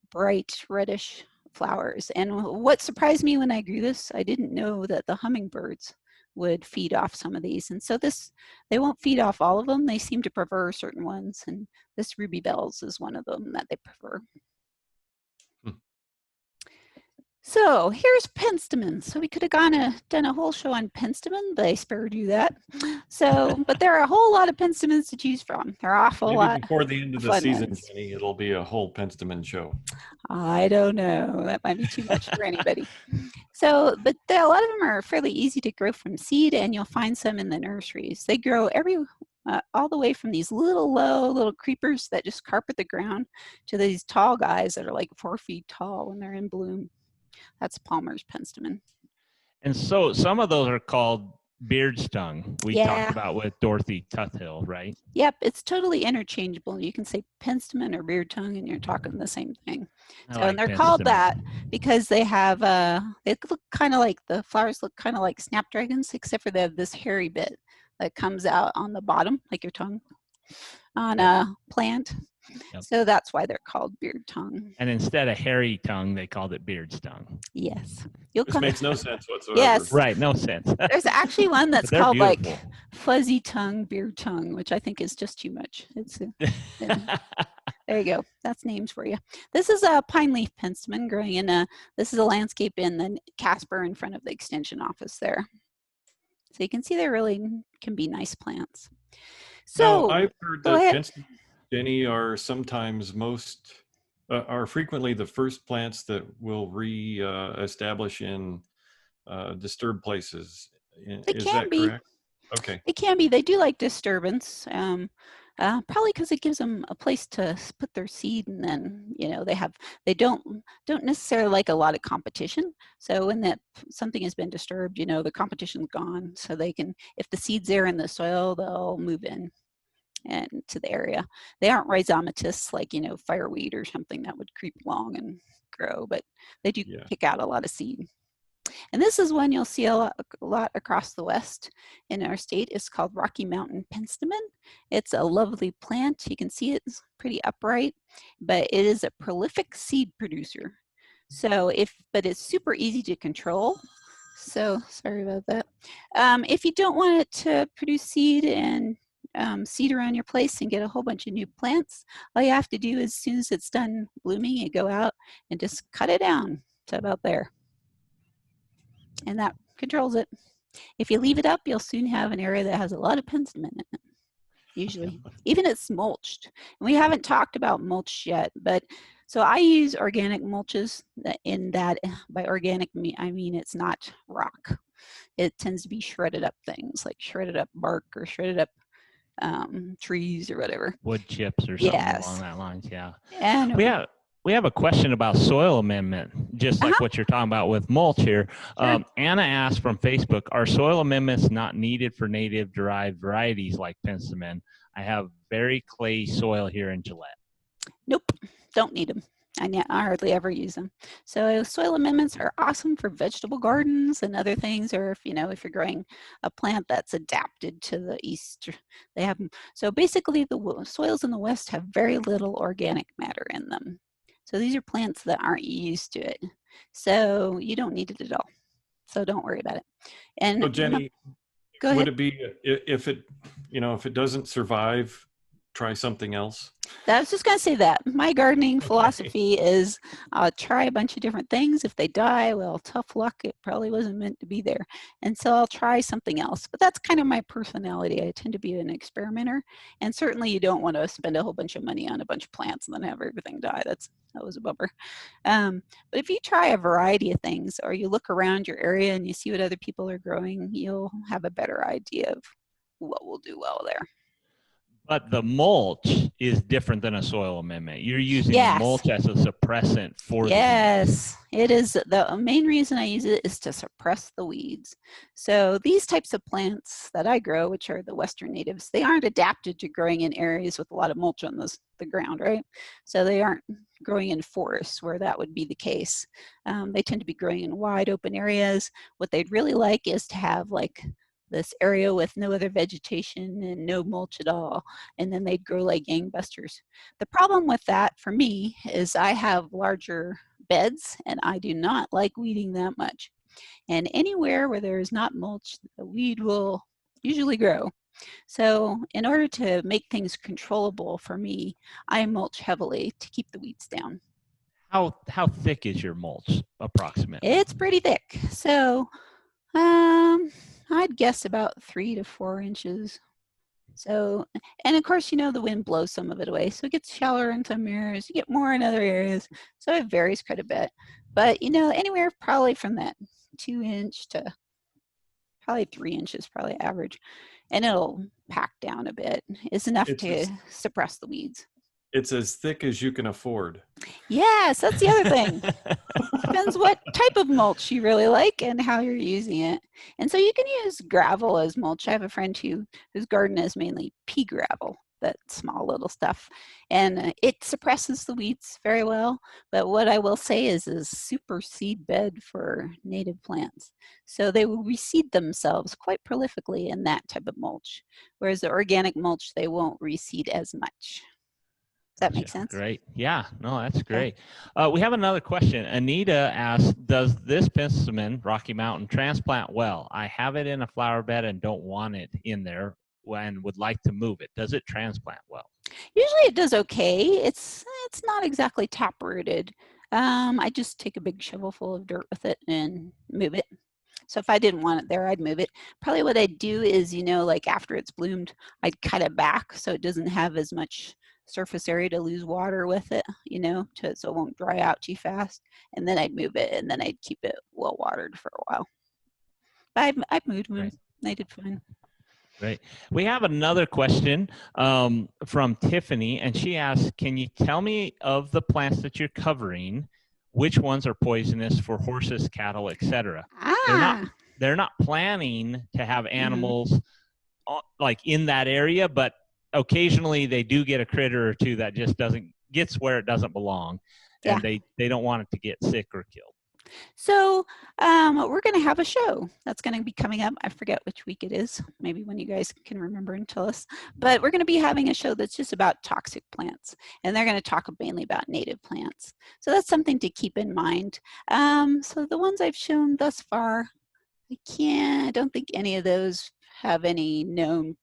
bright reddish flowers. And what surprised me when I grew this, I didn't know that the hummingbirds would feed off some of these. And so they won't feed off all of them. They seem to prefer certain ones, and this ruby bells is one of them that they prefer. So here's penstemon. So we could have done a whole show on penstemon, but I spared you that. So, but there are a whole lot of penstemons to choose from. There are awful lot.
Before the end of the season, Jenny, it'll be a whole penstemon show.
I don't know. That might be too much for anybody. So, but a lot of them are fairly easy to grow from seed, and you'll find some in the nurseries. They grow all the way from these little creepers that just carpet the ground to these tall guys that are like 4 feet tall when they're in bloom. That's Palmer's penstemon. And
so some of those are called beard stung. We talked about with Dorothy Tuthill, right?
Yep, it's totally interchangeable. You can say penstemon or beard tongue, and you're talking the same thing. And they're called that because they have they look kind of like, the flowers look kind of like snapdragons, except for they have this hairy bit that comes out on the bottom, like your tongue on a plant. Yep. So that's why they're called beard tongue.
And instead of hairy tongue, they called it beard stung.
Yes.
This makes no sense whatsoever.
Yes.
Right, no sense.
There's actually one that's called beautiful, like fuzzy tongue, beard tongue, which I think is just too much. It's there you go. That's names for you. This is a pine leaf penstemon growing in this is a landscape in the Casper in front of the extension office there. So you can see they really can be nice plants.
Now,
So
I've heard
go
that
ahead.
penstemon, Jenny, are sometimes are frequently the first plants that will establish in disturbed places.
They
Is
can
that
be.
correct? Okay.
They can be. They do like disturbance. Probably because it gives them a place to put their seed, and then they don't necessarily like a lot of competition. So when that something has been disturbed, the competition's gone. So they can, if the seed's there in the soil, they'll move in and to the area. They aren't rhizomatous like fireweed or something that would creep along and grow, but they do
Yeah.
kick out a lot of seed. And this is one you'll see a lot across the West in our state. It's called Rocky Mountain penstemon. It's a lovely plant. You can see it's pretty upright, but it is a prolific seed producer. So but it's super easy to control. So sorry about that. If you don't want it to produce seed and seed around your place and get a whole bunch of new plants, all you have to do is as soon as it's done blooming, you go out and just cut it down to about there. And that controls it. If you leave it up, you'll soon have an area that has a lot of penstemon in it, usually. Even it's mulched. And we haven't talked about mulch yet, but so I use organic mulches. In that, by organic, I mean it's not rock. It tends to be shredded up things, like shredded up bark or shredded up trees or whatever.
Wood chips or something along that lines, yeah.
And
we have a question about soil amendment, just like what you're talking about with mulch here.
Sure.
Anna asked from Facebook, are soil amendments not needed for native derived varieties like penstemon? I have very clay soil here in Gillette.
Nope, don't need them. I hardly ever use them. So soil amendments are awesome for vegetable gardens and other things, or if you're growing a plant that's adapted to the east, they have them. So basically the soils in the West have very little organic matter in them. So these are plants that aren't used to it. So you don't need it at all. So don't worry about it. And
So Jenny,
go ahead.
would it be if it doesn't survive, try something else?
I was just going to say that. My gardening philosophy is try a bunch of different things. If they die, well, tough luck. It probably wasn't meant to be there. And so I'll try something else. But that's kind of my personality. I tend to be an experimenter. And certainly you don't want to spend a whole bunch of money on a bunch of plants and then have everything die. That was a bummer. But if you try a variety of things, or you look around your area and you see what other people are growing, you'll have a better idea of what will do well there.
But the mulch is different than a soil amendment. You're using mulch as a suppressant for the weeds.
Yes, it is. The main reason I use it is to suppress the weeds. So these types of plants that I grow, which are the Western natives, they aren't adapted to growing in areas with a lot of mulch on the ground, right? So they aren't growing in forests where that would be the case. They tend to be growing in wide open areas. What they'd really like is to have like this area with no other vegetation and no mulch at all, and then they'd grow like gangbusters. The problem with that for me is I have larger beds and I do not like weeding that much. And anywhere where there is not mulch, the weed will usually grow. So in order to make things controllable for me, I mulch heavily to keep the weeds down.
How thick is your mulch approximately?
It's pretty thick. So I'd guess about 3 to 4 inches. So, and of course, the wind blows some of it away. So it gets shallower in some areas, you get more in other areas. So it varies quite a bit. But, anywhere probably from that 2-inch to probably 3 inches, probably average. And it'll pack down a bit. It's enough to suppress the weeds.
It's as thick as you can afford.
Yes, that's the other thing. Depends what type of mulch you really like and how you're using it. And so you can use gravel as mulch. I have a friend whose garden is mainly pea gravel, that small little stuff. And it suppresses the weeds very well. But what I will say is a super seed bed for native plants. So they will reseed themselves quite prolifically in that type of mulch. Whereas the organic mulch, they won't reseed as much. Does that make sense?
Great. Yeah, no, that's great. We have another question. Anita asks, does this penstemon, Rocky Mountain, transplant well? I have it in a flower bed and don't want it in there and would like to move it. Does it transplant well?
Usually it does okay. It's not exactly tap rooted. I just take a big shovel full of dirt with it and move it. So if I didn't want it there, I'd move it. Probably what I'd do is, you know, like after it's bloomed, I'd cut it back so it doesn't have as much surface area to lose water with it, you know, so it won't dry out too fast. And then I'd move it, and then I'd keep it well watered for a while. But I've moved them.
Right.
They did fine.
Great. We have another question from Tiffany, and she asks, can you tell me of the plants that you're covering, which ones are poisonous for horses, cattle, etc.? They're not planning to have animals like in that area, but occasionally they do get a critter or two that just gets where it doesn't belong, and they don't want it to get sick or killed.
So we're going to have a show that's going to be coming up. I forget which week it is, maybe when you guys can remember and tell us. But we're going to be having a show that's just about toxic plants. And they're going to talk mainly about native plants. So that's something to keep in mind. So the ones I've shown thus far, I don't think any of those have any known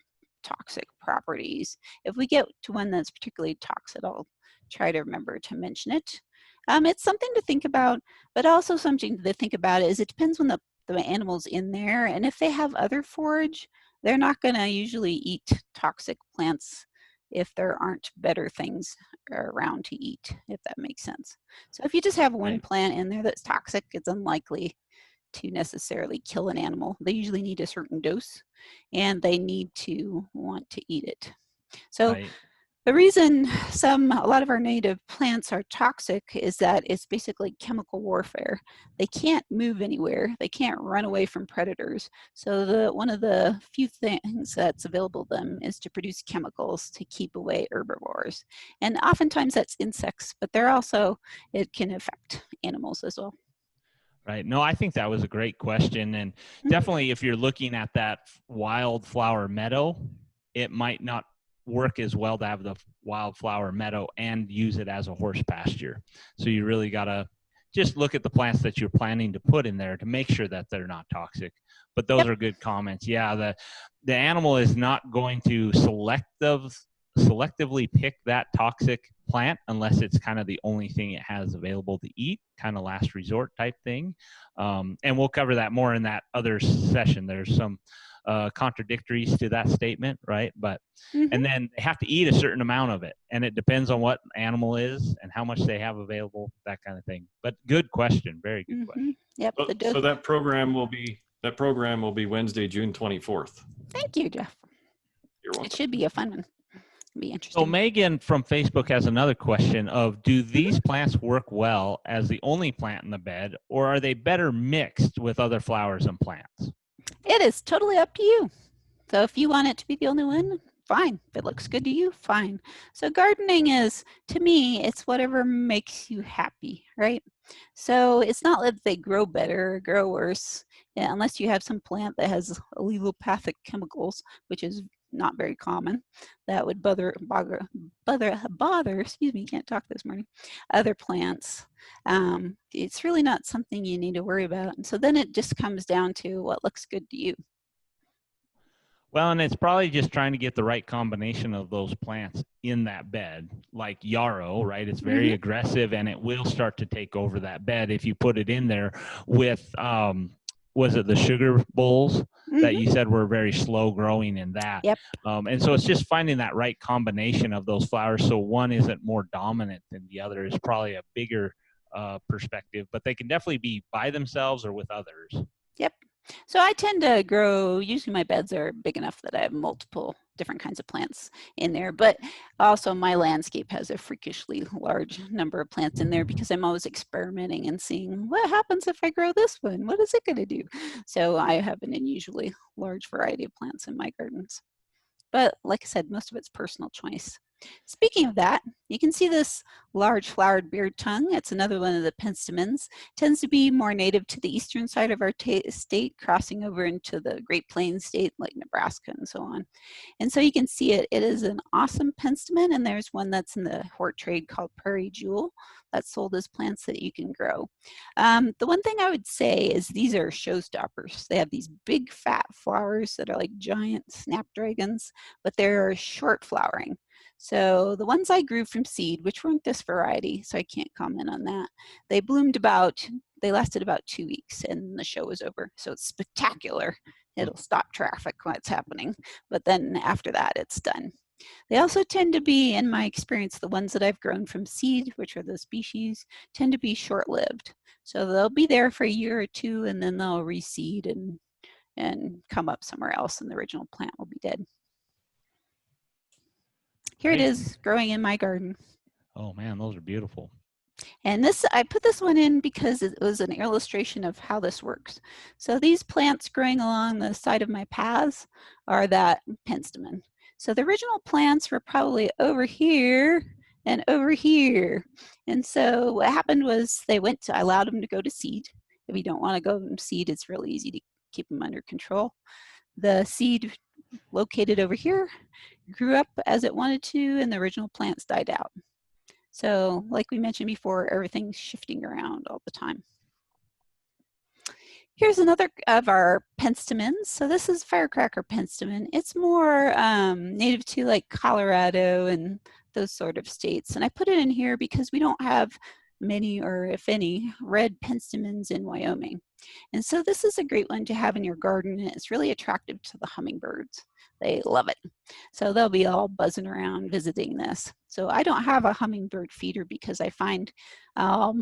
toxic properties. If we get to one that's particularly toxic, I'll try to remember to mention it. It's something to think about, but also something to think about is it depends when the animal's in there, and if they have other forage, they're not going to usually eat toxic plants if there aren't better things around to eat, if that makes sense. So if you just have one plant in there that's toxic, it's unlikely to necessarily kill an animal. They usually need a certain dose, and they need to want to eat it. So the reason a lot of our native plants are toxic is that it's basically chemical warfare. They can't move anywhere. They can't run away from predators. So one of the few things that's available to them is to produce chemicals to keep away herbivores. And oftentimes that's insects, but it can affect animals as well.
Right. No, I think that was a great question. And definitely if you're looking at that wildflower meadow, it might not work as well to have the wildflower meadow and use it as a horse pasture. So you really got to just look at the plants that you're planning to put in there to make sure that they're not toxic. But those are good comments. Yeah, the animal is not going to selectively pick that toxic plant unless it's kind of the only thing it has available to eat, kind of last resort type thing. And we'll cover that more in that other session. There's some contradictories to that statement, right? But and then they have to eat a certain amount of it, and it depends on what animal is and how much they have available, that kind of thing. But good question, very good question.
Yep.
So that program will be Wednesday, June 24th.
Thank you, Jeff.
You're welcome.
It should be a fun one. It'll be interesting.
So Megan from Facebook has another question of, do these plants work well as the only plant in the bed, or are they better mixed with other flowers and plants?
It is totally up to you. So if you want it to be the only one, fine. If it looks good to you, fine. So gardening is, to me, it's whatever makes you happy, right? So it's not that they grow better or grow worse, unless you have some plant that has allelopathic chemicals, which is not very common. That would bother, excuse me, can't talk this morning, other plants. It's really not something you need to worry about. And so then it just comes down to what looks good to you.
Well, and it's probably just trying to get the right combination of those plants in that bed, like yarrow, right? It's very aggressive, and it will start to take over that bed if you put it in there with, was it the sugar bowls that you said were very slow growing in that?
Yep.
And so it's just finding that right combination of those flowers so one isn't more dominant than the other is probably a bigger perspective, but they can definitely be by themselves or with others.
Yep. So I tend to grow, usually my beds are big enough that I have multiple different kinds of plants in there, but also my landscape has a freakishly large number of plants in there because I'm always experimenting and seeing what happens if I grow this one, what is it going to do? So I have an unusually large variety of plants in my gardens. But like I said, most of it's personal choice. Speaking of that, you can see this large flowered beard tongue. It's another one of the penstemons. Tends to be more native to the eastern side of our state, crossing over into the Great Plains state like Nebraska and so on. And so you can see it. It is an awesome penstemon, and there's one that's in the hort trade called Prairie Jewel that's sold as plants that you can grow. The one thing I would say is these are showstoppers. They have these big fat flowers that are like giant snapdragons, but they're short flowering. So the ones I grew from seed, which weren't this variety, so I can't comment on that, they bloomed about they lasted about 2 weeks and the show was over. So it's spectacular. It'll stop traffic when it's happening. But then after that, it's done. They also tend to be, in my experience, the ones that I've grown from seed, which are the species, tend to be short-lived. So they'll be there for a year or two and then they'll reseed and come up somewhere else and the original plant will be dead. Here it is growing in my garden.
Oh man, those are beautiful.
And this, I put this one in because it was an illustration of how this works. So these plants growing along the side of my paths are that penstemon. So the original plants were probably over here and over here. And so what happened was I allowed them to go to seed. If you don't want to go to seed, it's really easy to keep them under control. The seed located over here grew up as it wanted to, and the original plants died out. So like we mentioned before, everything's shifting around all the time. Here's another of our penstemons. So this is firecracker penstemon. It's more native to like Colorado and those sort of states. And I put it in here because we don't have many, or if any, red penstemons in Wyoming. And so this is a great one to have in your garden. It's really attractive to the hummingbirds. They love it. So they'll be all buzzing around visiting this. So I don't have a hummingbird feeder because I find I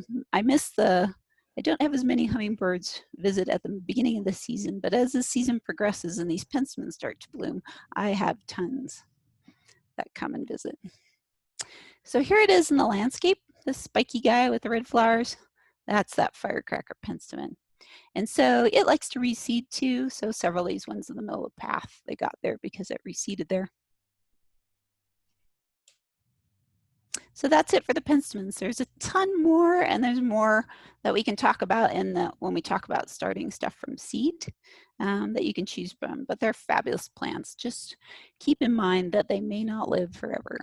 don't have as many hummingbirds visit at the beginning of the season, but as the season progresses and these penstemons start to bloom, I have tons that come and visit. So here it is in the landscape, this spiky guy with the red flowers, that's that firecracker penstemon. And so it likes to reseed too, so several of these ones in the middle of the path, they got there because it reseeded there. So that's it for the penstemons. There's a ton more, and there's more that we can talk about when we talk about starting stuff from seed that you can choose from, but they're fabulous plants. Just keep in mind that they may not live forever.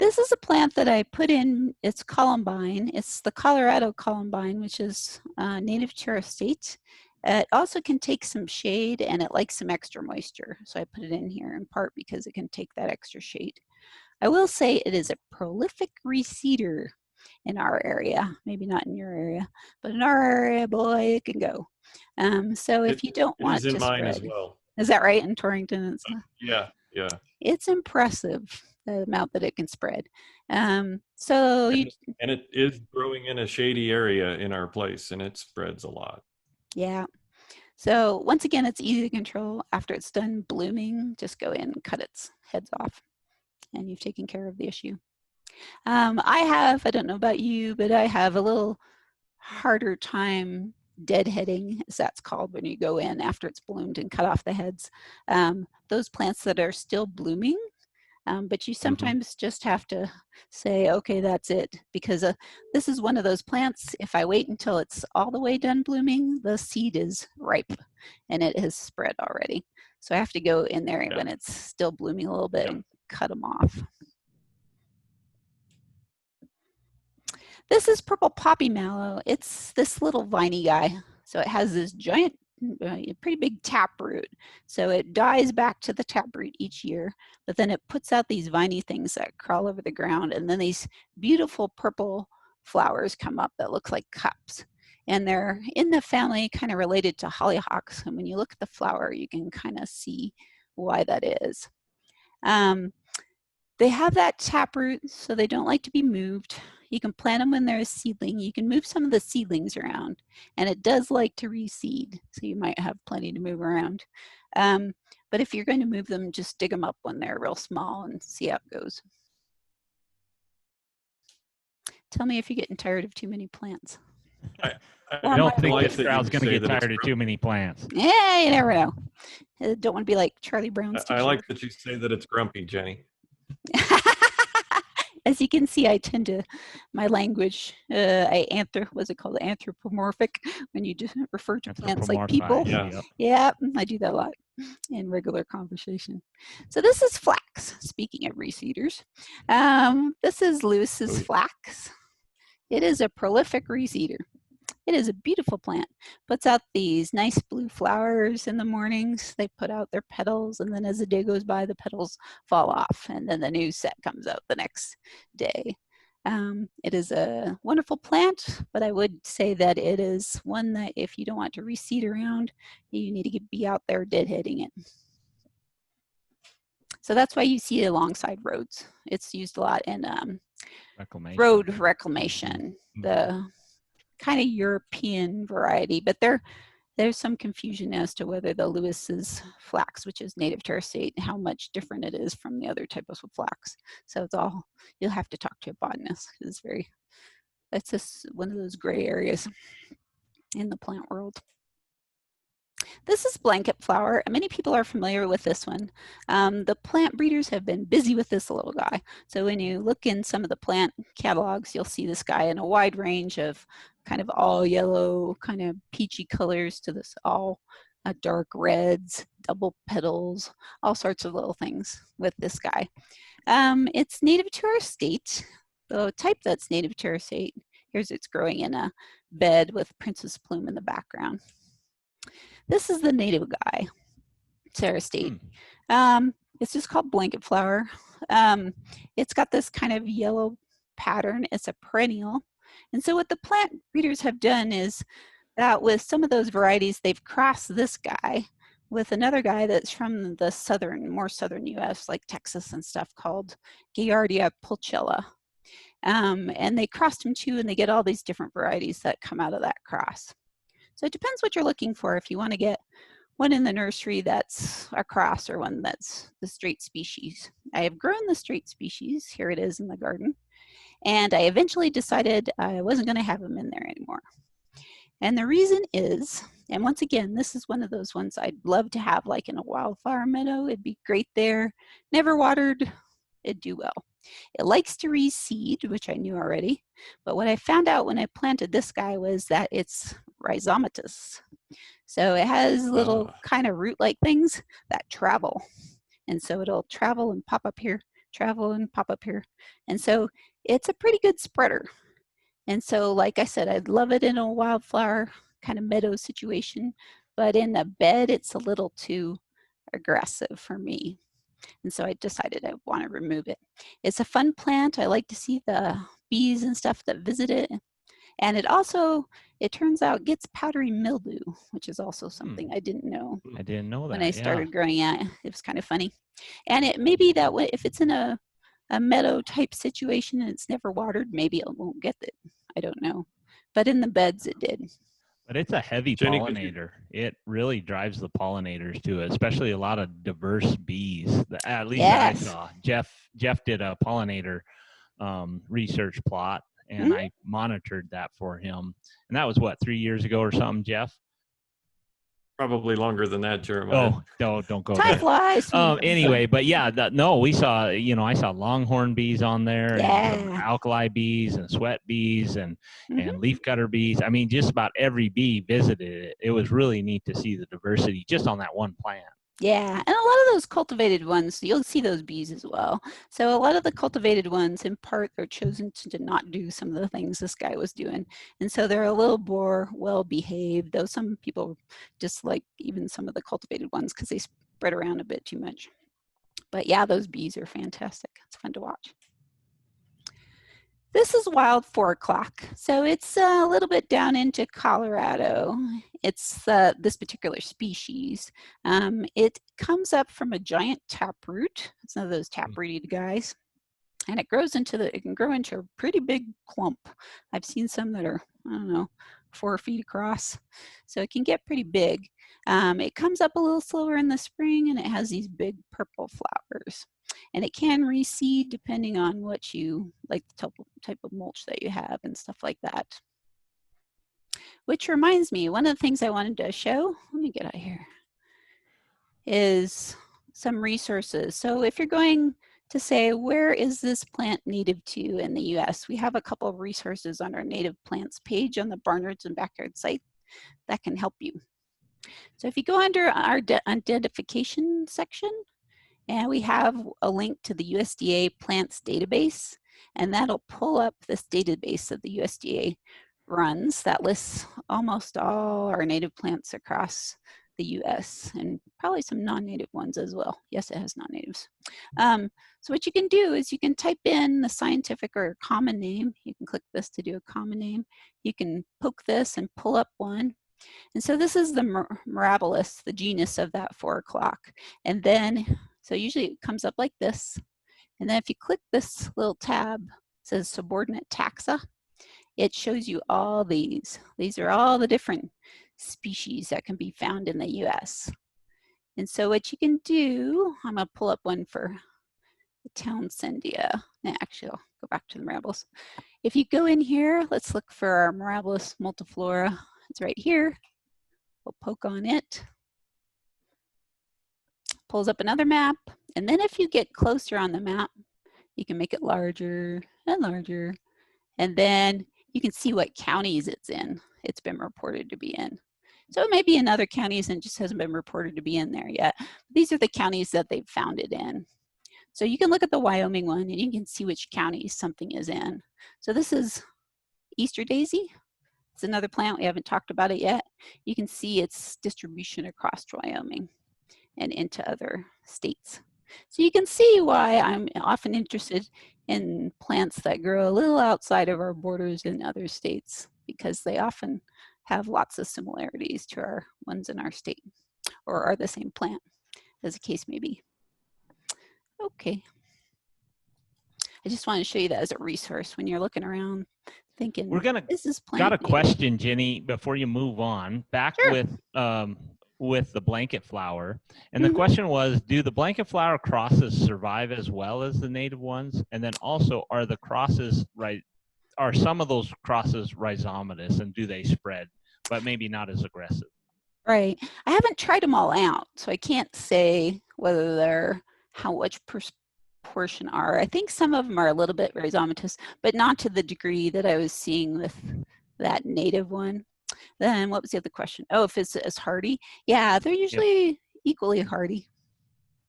This is a plant that I put in, it's columbine. It's the Colorado columbine, which is native to our state. It also can take some shade and it likes some extra moisture. So I put it in here in part because it can take that extra shade. I will say it is a prolific reseeder in our area, maybe not in your area, but in our area, boy, it can go. So if you don't want it to spread. It is in mine as well. Is that right, in Torrington?
Yeah.
It's impressive, the amount that it can spread.
And it is growing in a shady area in our place, and it spreads a lot.
Yeah. So once again, it's easy to control. After it's done blooming, just go in and cut its heads off, and you've taken care of the issue. I don't know about you, but I have a little harder time deadheading, as that's called, when you go in after it's bloomed and cut off the heads. Those plants that are still blooming, but you sometimes just have to say, okay, that's it, because this is one of those plants, if I wait until it's all the way done blooming, the seed is ripe and it has spread already. So I have to go in there when it's still blooming a little bit and cut them off. This is purple poppy mallow. It's this little viney guy. So it has this giant, pretty big taproot. So it dies back to the taproot each year, but then it puts out these viney things that crawl over the ground, and then these beautiful purple flowers come up that look like cups. And they're in the family kind of related to hollyhocks. And when you look at the flower, you can kind of see why that is. They have that taproot, so they don't like to be moved. You can plant them when they're a seedling. You can move some of the seedlings around, and it does like to reseed, so you might have plenty to move around. But if you're going to move them, just dig them up when they're real small and see how it goes. Tell me if you're getting tired of too many plants.
I don't think this crowd's going to get tired of too many plants.
Yeah, you never know. I don't want to be like Charlie Brown's teacher.
I like that you say that it's grumpy, Jenny.
As you can see, I tend to, my language, what's it called? Anthropomorphic, when you just refer to plants like people. Yeah, I do that a lot in regular conversation. So this is flax, speaking of reseeders. This is Lewis's flax. It is a prolific reseeder. It is a beautiful plant. Puts out these nice blue flowers in the mornings. They put out their petals, and then as the day goes by, the petals fall off, and then the new set comes out the next day. It is a wonderful plant, but I would say that it is one that if you don't want to reseed around, you need to be out there deadheading it. So that's why you see it alongside roads. It's used a lot in
Reclamation.
road reclamation, the kind of European variety, but there's some confusion as to whether the Lewis's flax, which is native terraceate, how much different it is from the other types of flax. So it's all, you'll have to talk to a botanist. It's just one of those gray areas in the plant world. This is blanket flower. Many people are familiar with this one. The plant breeders have been busy with this little guy. So when you look in some of the plant catalogs, you'll see this guy in a wide range of kind of all yellow, kind of peachy colors to this all dark reds, double petals, all sorts of little things with this guy. It's native to our state. The type that's native to our state, here's it's growing in a bed with princess plume in the background. This is the native guy, Sarah State. It's just called blanket flower. It's got this kind of yellow pattern. It's a perennial. And so what the plant breeders have done is that with some of those varieties, they've crossed this guy with another guy that's from the more southern US, like Texas and stuff, called Gaillardia pulchella. And they crossed them too, and they get all these different varieties that come out of that cross. So it depends what you're looking for. If you want to get one in the nursery that's a cross or one that's the straight species. I have grown the straight species. Here it is in the garden. And I eventually decided I wasn't going to have them in there anymore. And the reason is, and once again, this is one of those ones I'd love to have like in a wildflower meadow. It'd be great there. Never watered. It'd do well. It likes to reseed, which I knew already. But what I found out when I planted this guy was that it's rhizomatous. So it has little kind of root-like things that travel. And so it'll travel and pop up here, travel and pop up here. And so it's a pretty good spreader. And so, like I said, I'd love it in a wildflower kind of meadow situation, but in a bed, it's a little too aggressive for me. And so I decided I want to remove it. It's a fun plant. I like to see the bees and stuff that visit it. And it also, it turns out, gets powdery mildew, which is also something I didn't know.
I didn't know that.
When I started growing it, it was kind of funny. And it may be that way, if it's in a meadow type situation and it's never watered, maybe it won't get it. I don't know. But in the beds, it did.
But it's a heavy pollinator. It really drives the pollinators to it, especially a lot of diverse bees. At least I saw. Jeff did a pollinator research plot, and I monitored that for him. And that was what, 3 years ago or something, Jeff?
Probably longer than that, Jeremiah.
Oh, don't go
Time
there.
flies.
Anyway, but yeah, we saw, I saw longhorn bees on there, and alkali bees and sweat bees and leafcutter bees. I mean, just about every bee visited it. It was really neat to see the diversity just on that one plant.
Yeah, and a lot of those cultivated ones, you'll see those bees as well. So a lot of the cultivated ones, in part, they're chosen to not do some of the things this guy was doing. And so they're a little more well-behaved, though some people dislike even some of the cultivated ones because they spread around a bit too much. But yeah, those bees are fantastic. It's fun to watch. This is wild 4 o'clock. So it's a little bit down into Colorado. It's this particular species. It comes up from a giant taproot. It's one of those taprooted guys. And it can grow into a pretty big clump. I've seen some that are, I don't know, 4 feet across. So it can get pretty big. It comes up a little slower in the spring, and it has these big purple flowers. And it can reseed depending on what you like, the type of mulch that you have and stuff like that. Which reminds me, one of the things I wanted to show, let me get out here, is some resources. So if you're going to say, where is this plant native to in the US? We have a couple of resources on our native plants page on the Barnyards and Backyards site that can help you. So if you go under our identification section, and we have a link to the USDA plants database, and that'll pull up this database that the USDA runs that lists almost all our native plants across the US, and probably some non-native ones as well. Yes, it has non-natives. So what you can do is you can type in the scientific or common name. You can click this to do a common name. You can poke this and pull up one. And so this is the Mirabilis, the genus of that 4 o'clock. And then, so usually it comes up like this. And then if you click this little tab, it says subordinate taxa, it shows you all these. These are all the different species that can be found in the US. And so what you can do, I'm gonna pull up one for Townsendia. No, actually, I'll go back to the Mirabilis. If you go in here, let's look for our Mirabilis multiflora. It's right here. We'll poke on it. Pulls up another map. And then if you get closer on the map, you can make it larger and larger. And then you can see what counties it's in. It's been reported to be in. So it may be in other counties and just hasn't been reported to be in there yet. These are the counties that they've found it in. So you can look at the Wyoming one and you can see which counties something is in. So this is Easter daisy. It's another plant, we haven't talked about it yet. You can see its distribution across Wyoming and into other states. So you can see why I'm often interested in plants that grow a little outside of our borders in other states, because they often have lots of similarities to our ones in our state, or are the same plant, as the case may be. Okay. I just want to show you that as a resource when you're looking around thinking, is this plant
got a
native?
question, Jenny, before you move on. Back
Sure.
with the blanket flower, and the question was, do the blanket flower crosses survive as well as the native ones? And then also, are the crosses are some of those crosses rhizomatous, and do they spread, but maybe not as aggressive?
Right. I haven't tried them all out, so I can't say whether they're how much portion are. I think some of them are a little bit rhizomatous, but not to the degree that I was seeing with that native one. Then what was the other question? Oh, if it's as hardy. Yeah, they're usually equally hardy.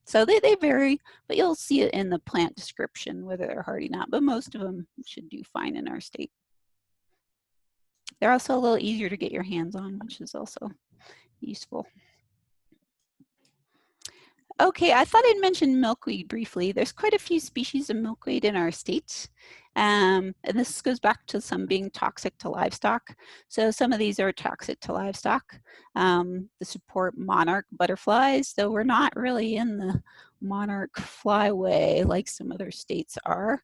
So they vary, but you'll see it in the plant description whether they're hardy or not, but most of them should do fine in our state. They're also a little easier to get your hands on, which is also useful. Okay, I thought I'd mention milkweed briefly. There's quite a few species of milkweed in our state. And this goes back to some being toxic to livestock. So some of these are toxic to livestock. They support monarch butterflies, though we're not really in the monarch flyway like some other states are.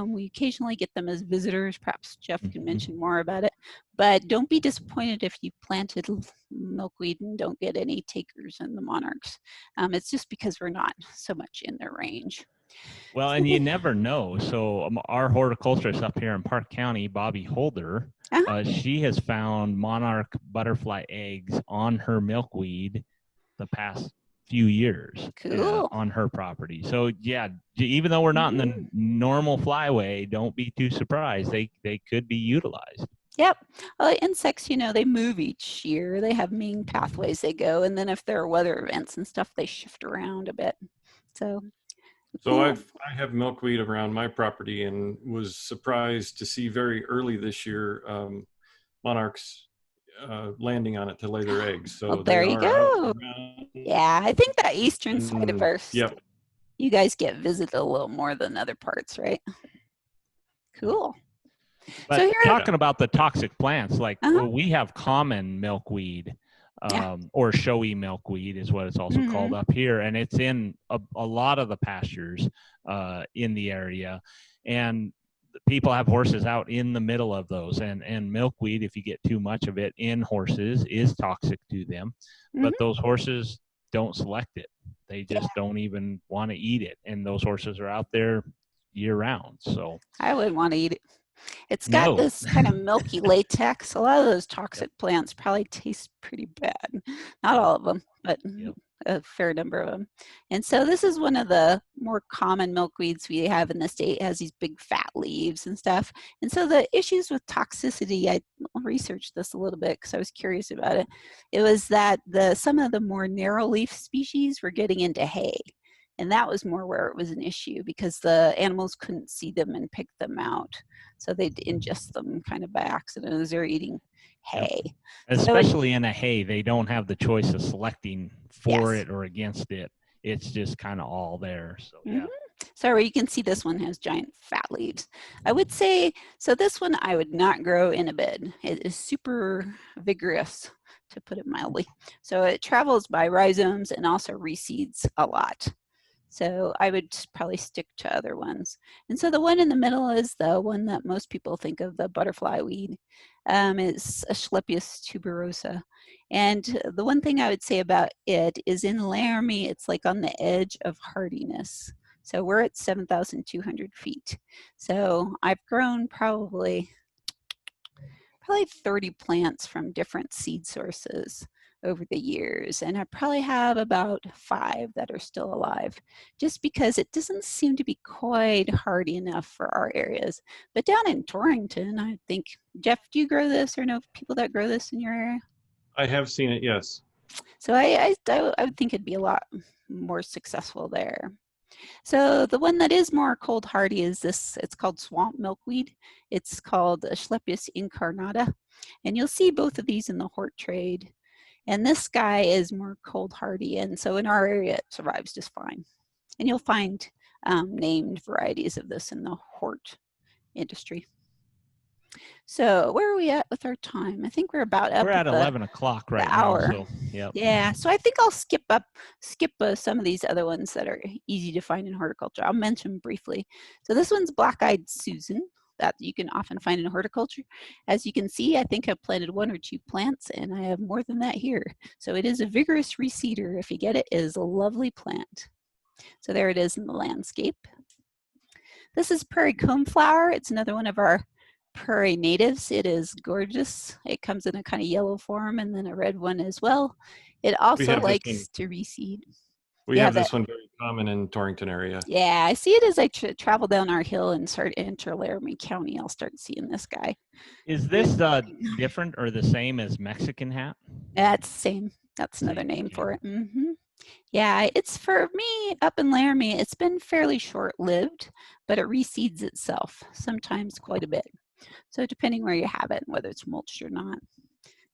We occasionally get them as visitors. Perhaps Jeff can mention more about it. But don't be disappointed if you planted milkweed and don't get any takers in the monarchs. It's just because we're not so much in their range.
Well, and you never know. So our horticulturist up here in Park County, Bobby Holder, she has found monarch butterfly eggs on her milkweed the past few years.
Cool.
On her property. So yeah, even though we're not in the normal flyway, don't be too surprised. They could be utilized.
Yep. Insects, you know, they move each year. They have main pathways they go, and then if there are weather events and stuff, they shift around a bit. So
I have milkweed around my property and was surprised to see very early this year monarchs landing on it to lay their eggs. So
well, there you go. Yeah, I think that eastern side of our state, you guys get visited a little more than other parts, right? Cool.
But
so
talking about the toxic plants, like we have common milkweed, or showy milkweed is what it's also called up here, and it's in a lot of the pastures in the area, and people have horses out in the middle of those, and milkweed, if you get too much of it in horses, is toxic to them. But those horses don't select it. They just don't even want to eat it, and those horses are out there year round. So
I wouldn't want to eat it. It's got this kind of milky latex. A lot of those toxic plants probably taste pretty bad. Not all of them, but a fair number of them. And so this is one of the more common milkweeds we have in the state. It has these big fat leaves and stuff. And so the issues with toxicity, I researched this a little bit because I was curious about it. It was that some of the more narrow leaf species were getting into hay. And that was more where it was an issue because the animals couldn't see them and pick them out. So they'd ingest them kind of by accident as they're eating hay.
Especially in a hay, they don't have the choice of selecting for
Yes.
it or against it. It's just kind of all there. So yeah.
So you can see this one has giant fat leaves. I would say, so this one I would not grow in a bed. It is super vigorous, to put it mildly. So it travels by rhizomes and also reseeds a lot. So I would probably stick to other ones. And so the one in the middle is the one that most people think of, the butterfly weed. It's Asclepias tuberosa. And the one thing I would say about it is in Laramie, it's like on the edge of hardiness. So we're at 7,200 feet. So I've grown probably 30 plants from different seed sources over the years, and I probably have about 5 that are still alive, just because it doesn't seem to be quite hardy enough for our areas. But down in Torrington, I think, Jeff, do you grow this or know people that grow this in your area?
I have seen it, yes.
So I would think it'd be a lot more successful there. So the one that is more cold hardy is this. It's called swamp milkweed. It's called Asclepias incarnata. And you'll see both of these in the hort trade. And this guy is more cold hardy. And so in our area, it survives just fine. And you'll find named varieties of this in the hort industry. So where are we at with our time? I think we're about up.
We're at 11 o'clock right now. So, yep.
Yeah, so I think I'll skip some of these other ones that are easy to find in horticulture. I'll mention briefly. So this one's black-eyed Susan that you can often find in horticulture. As you can see, I think I've planted 1 or 2 plants, and I have more than that here. So it is a vigorous reseeder. If you get it, it is a lovely plant. So there it is in the landscape. This is prairie coneflower. It's another one of our prairie natives. It is gorgeous. It comes in a kind of yellow form and then a red one as well. It also likes to reseed.
We have this one very common in Torrington area.
Yeah, I see it as I travel down our hill and start to enter Laramie County. I'll start seeing this guy.
Is this different or the same as Mexican hat?
That's the same. That's another name for it. Yeah, it's, for me up in Laramie, it's been fairly short-lived, but it reseeds itself, sometimes quite a bit. So depending where you have it, whether it's mulched or not,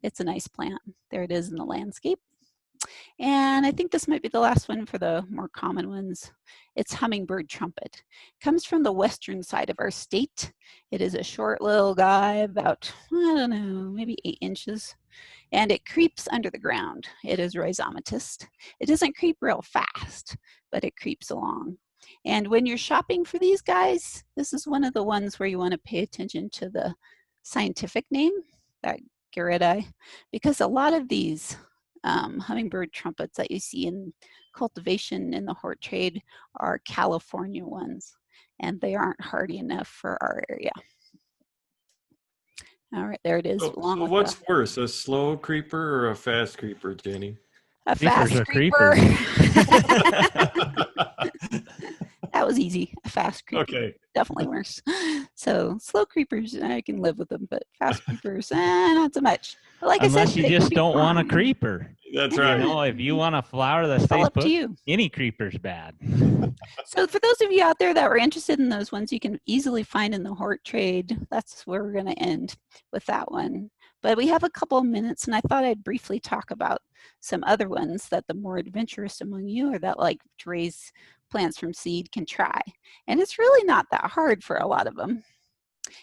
it's a nice plant. There it is in the landscape. And I think this might be the last one for the more common ones. It's hummingbird trumpet. It comes from the western side of our state. It is a short little guy, about, I don't know, maybe 8 inches. And it creeps under the ground. It is rhizomatous. It doesn't creep real fast, but it creeps along. And when you're shopping for these guys, this is one of the ones where you want to pay attention to the scientific name, that Garretti, because a lot of these hummingbird trumpets that you see in cultivation in the hort trade are California ones, and they aren't hardy enough for our area. All right, there it is.
So what's worse, a slow creeper or a fast creeper, Jenny?
A fast creeper. That was easy. A fast creeper.
Okay.
Definitely worse. So slow creepers, I can live with them, but fast creepers, not so much. But like
Unless
I said,
you just don't want a creeper.
That's right.
You know, if you want a flower that stays put, any creeper's bad.
So for those of you out there that were interested in those ones, you can easily find in the hort trade. That's where we're going to end with that one. But we have a couple of minutes, and I thought I'd briefly talk about some other ones that the more adventurous among you, or that like to raise plants from seed, can try. And it's really not that hard for a lot of them.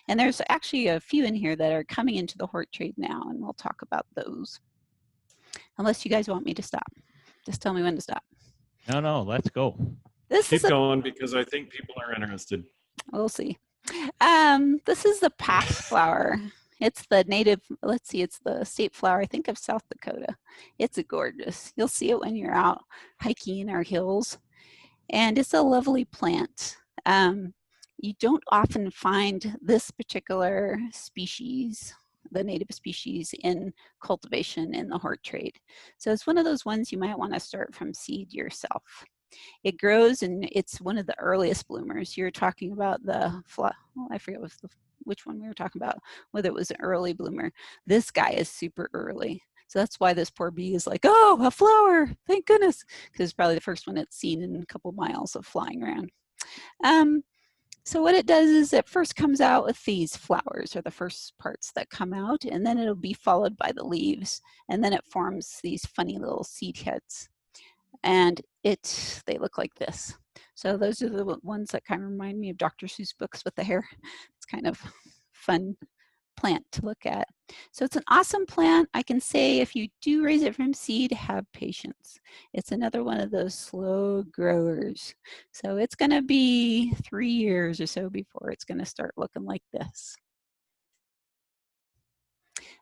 And there's actually a few in here that are coming into the hort trade now, and we'll talk about those. Unless you guys want me to stop. Just tell me when to stop.
No, let's go.
Keep going, because I think people are interested.
We'll see. This is the passflower. It's the native, let's see, it's the state flower, I think, of South Dakota. It's gorgeous. You'll see it when you're out hiking in our hills. And it's a lovely plant. You don't often find this particular species, the native species, in cultivation in the hort trade. So it's one of those ones you might want to start from seed yourself. It grows, and it's one of the earliest bloomers. You're talking about the, I forget which one we were talking about, whether it was an early bloomer. This guy is super early. So that's why this poor bee is like, oh, a flower, thank goodness, because it's probably the first one it's seen in a couple miles of flying around. So what it does is it first comes out with these flowers, are the first parts that come out, and then it'll be followed by the leaves, and then it forms these funny little seed heads. And they look like this. So those are the ones that kind of remind me of Dr. Seuss books with the hair. It's kind of fun plant to look at. So it's an awesome plant. I can say if you do raise it from seed, have patience. It's another one of those slow growers. So it's going to be 3 years or so before it's going to start looking like this.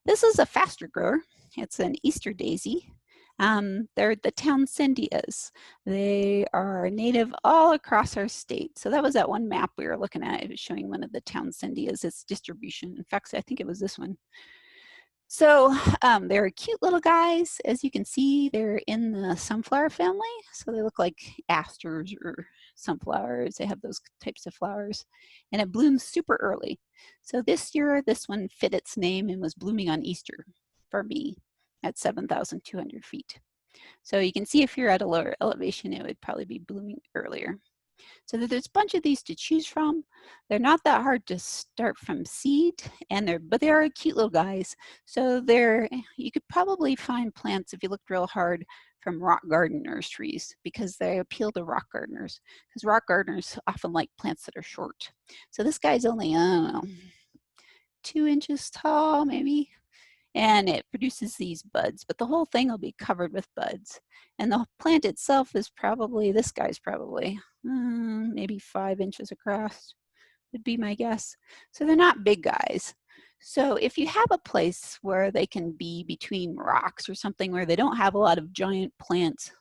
This is a faster grower. It's an Easter daisy. They're the Townsendias. They are native all across our state. So that was that one map we were looking at. It was showing one of the Townsendias, its distribution. In fact, I think it was this one. So they're cute little guys. As you can see, they're in the sunflower family. So they look like asters or sunflowers. They have those types of flowers. And it blooms super early. So this year, this one fit its name and was blooming on Easter for me at 7,200 feet. So you can see if you're at a lower elevation, it would probably be blooming earlier. So there's a bunch of these to choose from. They're not that hard to start from seed, but they are cute little guys. So you could probably find plants if you looked real hard from rock garden nurseries because they appeal to rock gardeners because rock gardeners often like plants that are short. So this guy's only, I don't know, 2 inches tall maybe. And it produces these buds, but the whole thing will be covered with buds. And the plant itself is probably, this guy's probably maybe 5 inches across, would be my guess. So they're not big guys. So if you have a place where they can be between rocks or something where they don't have a lot of giant plants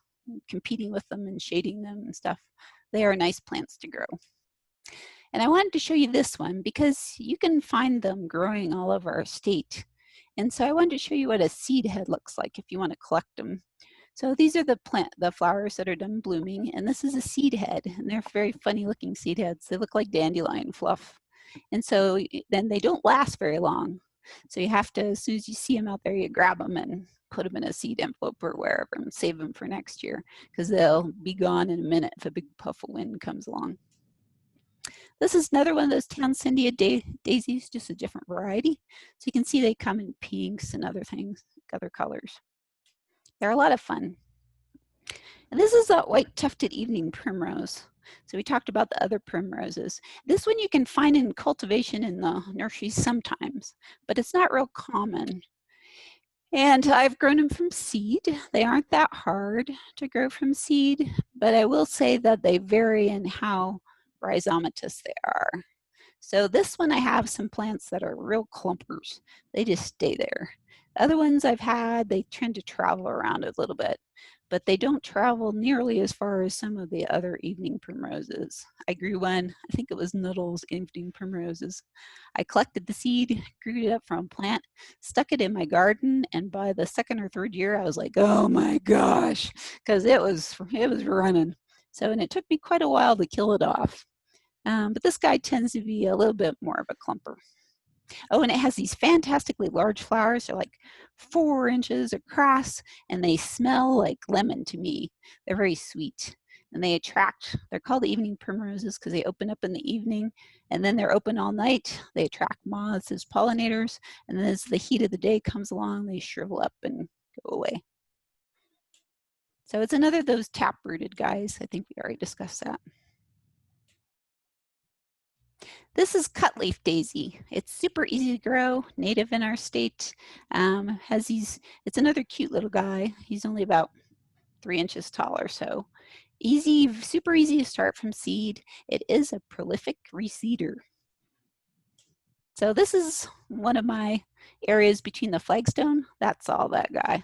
competing with them and shading them and stuff, they are nice plants to grow. And I wanted to show you this one because you can find them growing all over our state. And so I wanted to show you what a seed head looks like if you want to collect them. So these are the flowers that are done blooming, and this is a seed head, and they're very funny looking seed heads. They look like dandelion fluff. And so then they don't last very long. So you have to, as soon as you see them out there, you grab them and put them in a seed envelope or wherever and save them for next year because they'll be gone in a minute if a big puff of wind comes along. This is another one of those Townsendia daisies, just a different variety. So you can see they come in pinks and other things, other colors. They're a lot of fun. And this is a white tufted evening primrose. So we talked about the other primroses. This one you can find in cultivation in the nurseries sometimes, but it's not real common. And I've grown them from seed. They aren't that hard to grow from seed, but I will say that they vary in how rhizomatous they are. So this one I have some plants that are real clumpers. They just stay there. Other ones I've had, they tend to travel around a little bit, but they don't travel nearly as far as some of the other evening primroses. I grew one, I think it was Nuttall's evening primroses. I collected the seed, grew it up from a plant, stuck it in my garden, and by the 2nd or 3rd year, I was like, oh my gosh, because it was running. So, and it took me quite a while to kill it off. But this guy tends to be a little bit more of a clumper. Oh, and it has these fantastically large flowers. They're like 4 inches across, and they smell like lemon to me. They're very sweet, and they're called evening primroses because they open up in the evening, and then they're open all night. They attract moths as pollinators, and then as the heat of the day comes along, they shrivel up and go away. So it's another of those tap-rooted guys. I think we already discussed that. This is cutleaf daisy. It's super easy to grow, native in our state. It's another cute little guy. He's only about 3 inches tall or so. Super easy to start from seed. It is a prolific reseeder. So this is one of my areas between the flagstone. That's all that guy.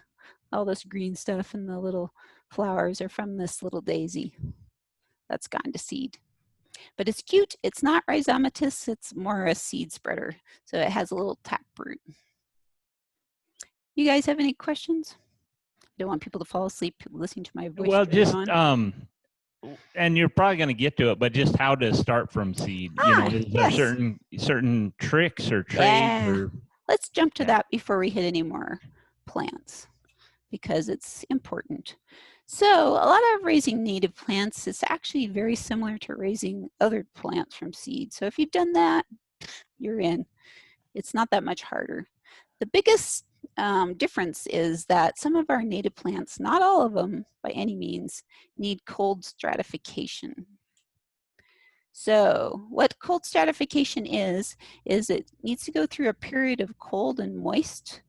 All this green stuff and the little flowers are from this little daisy that's gone to seed. But it's cute. It's not rhizomatous. It's more a seed spreader. So it has a little tap root. You guys have any questions? I don't want people to fall asleep listening to my voice.
Well, just and you're probably going to get to it, but just how to start from seed. Is there certain tricks or trades?
Yeah. Let's jump to that before we hit any more plants because it's important. So a lot of raising native plants is actually very similar to raising other plants from seed. So if you've done that, you're in. It's not that much harder. The biggest difference is that some of our native plants, not all of them by any means, need cold stratification. So what cold stratification is it needs to go through a period of cold and moist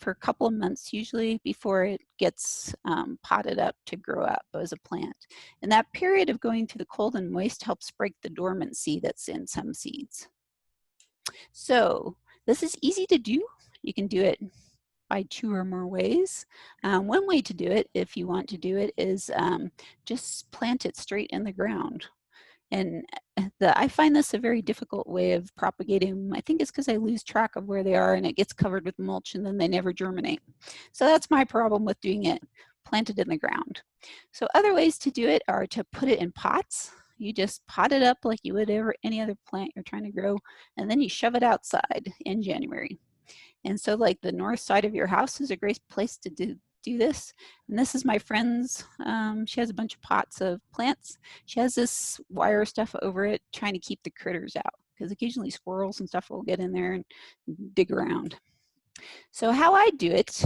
for a couple of months usually before it gets potted up to grow up as a plant. And that period of going through the cold and moist helps break the dormancy that's in some seeds. So this is easy to do. You can do it by 2 or more ways. One way to do it, if you want to do it, is just plant it straight in the ground. And I find this a very difficult way of propagating. I think it's because I lose track of where they are and it gets covered with mulch and then they never germinate. So that's my problem with doing it planted in the ground. So other ways to do it are to put it in pots. You just pot it up like you would any other plant you're trying to grow, and then you shove it outside in January. And so like the north side of your house is a great place to do this. And this is my friend's. She has a bunch of pots of plants. She has this wire stuff over it trying to keep the critters out, because occasionally squirrels and stuff will get in there and dig around. So how I do it,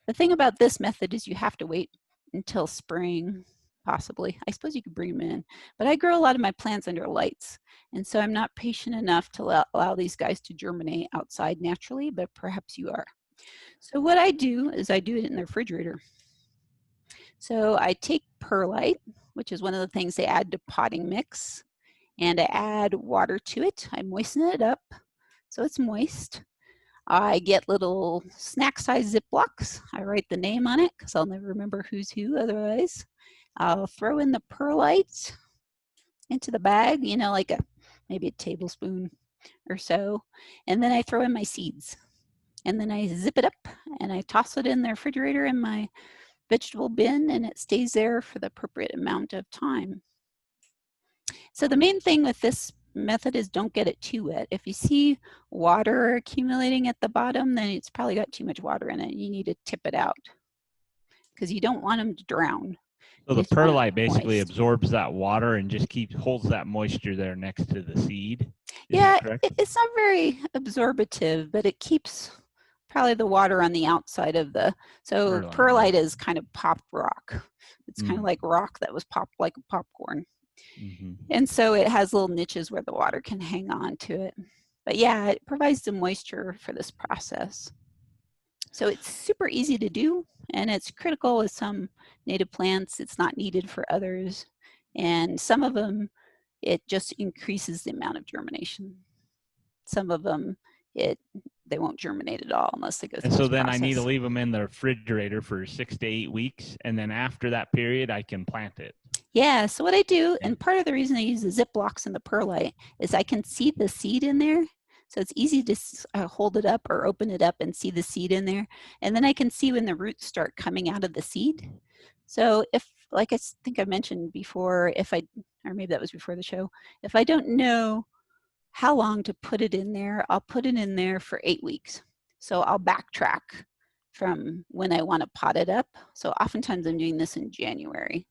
the thing about this method is you have to wait until spring, possibly. I suppose you could bring them in, but I grow a lot of my plants under lights. And so I'm not patient enough to allow these guys to germinate outside naturally, but perhaps you are. So what I do is I do it in the refrigerator. So I take perlite, which is one of the things they add to potting mix, and I add water to it. I moisten it up so it's moist. I get little snack-sized Ziplocs. I write the name on it because I'll never remember who's who otherwise. I'll throw in the perlite into the bag, you know, like maybe a tablespoon or so, and then I throw in my seeds. And then I zip it up and I toss it in the refrigerator in my vegetable bin, and it stays there for the appropriate amount of time. So the main thing with this method is don't get it too wet. If you see water accumulating at the bottom, then it's probably got too much water in it. You need to tip it out because you don't want them to drown.
So the perlite basically absorbs that water and just holds that moisture there next to the seed.
Yeah, it's not very absorbative, but it keeps probably the water on the outside of the, so perlite is kind of popped rock. It's kind of like rock that was popped like a popcorn. And so it has little niches where the water can hang on to it. But yeah, it provides the moisture for this process. So it's super easy to do, and it's critical with some native plants. It's not needed for others. And some of them, it just increases the amount of germination. Some of them, they won't germinate at all unless they go through. And so then I
need to leave them in the refrigerator for 6 to 8 weeks, and then after that period, I can plant it.
Yeah. So what I do, and part of the reason I use the Ziplocs and the perlite, is I can see the seed in there. So it's easy to hold it up or open it up and see the seed in there, and then I can see when the roots start coming out of the seed. So if, like I think I mentioned before, or maybe that was before the show, if I don't know how long to put it in there, I'll put it in there for 8 weeks. So I'll backtrack from when I want to pot it up. So oftentimes I'm doing this in January.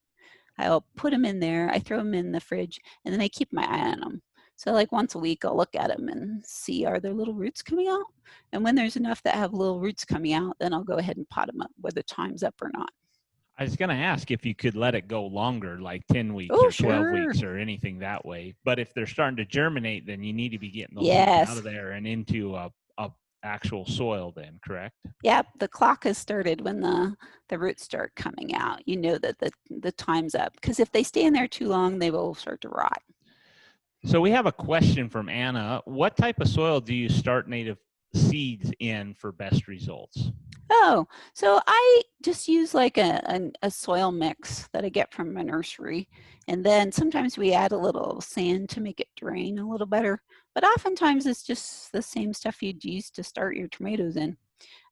I'll put them in there, I throw them in the fridge, and then I keep my eye on them. So like once a week, I'll look at them and see, are there little roots coming out? And when there's enough that have little roots coming out, then I'll go ahead and pot them up, whether time's up or not.
I was going to ask if you could let it go longer, like 10 weeks or 12 weeks or anything that way. But if they're starting to germinate, then you need to be getting those out of there and into a actual soil then, correct?
Yep, the clock has started when the roots start coming out. You know that the time's up, because if they stay in there too long, they will start to rot.
So we have a question from Anna. What type of soil do you start native seeds in for best results?
Oh, so I just use like a soil mix that I get from a nursery. And then sometimes we add a little sand to make it drain a little better. But oftentimes it's just the same stuff you'd use to start your tomatoes in.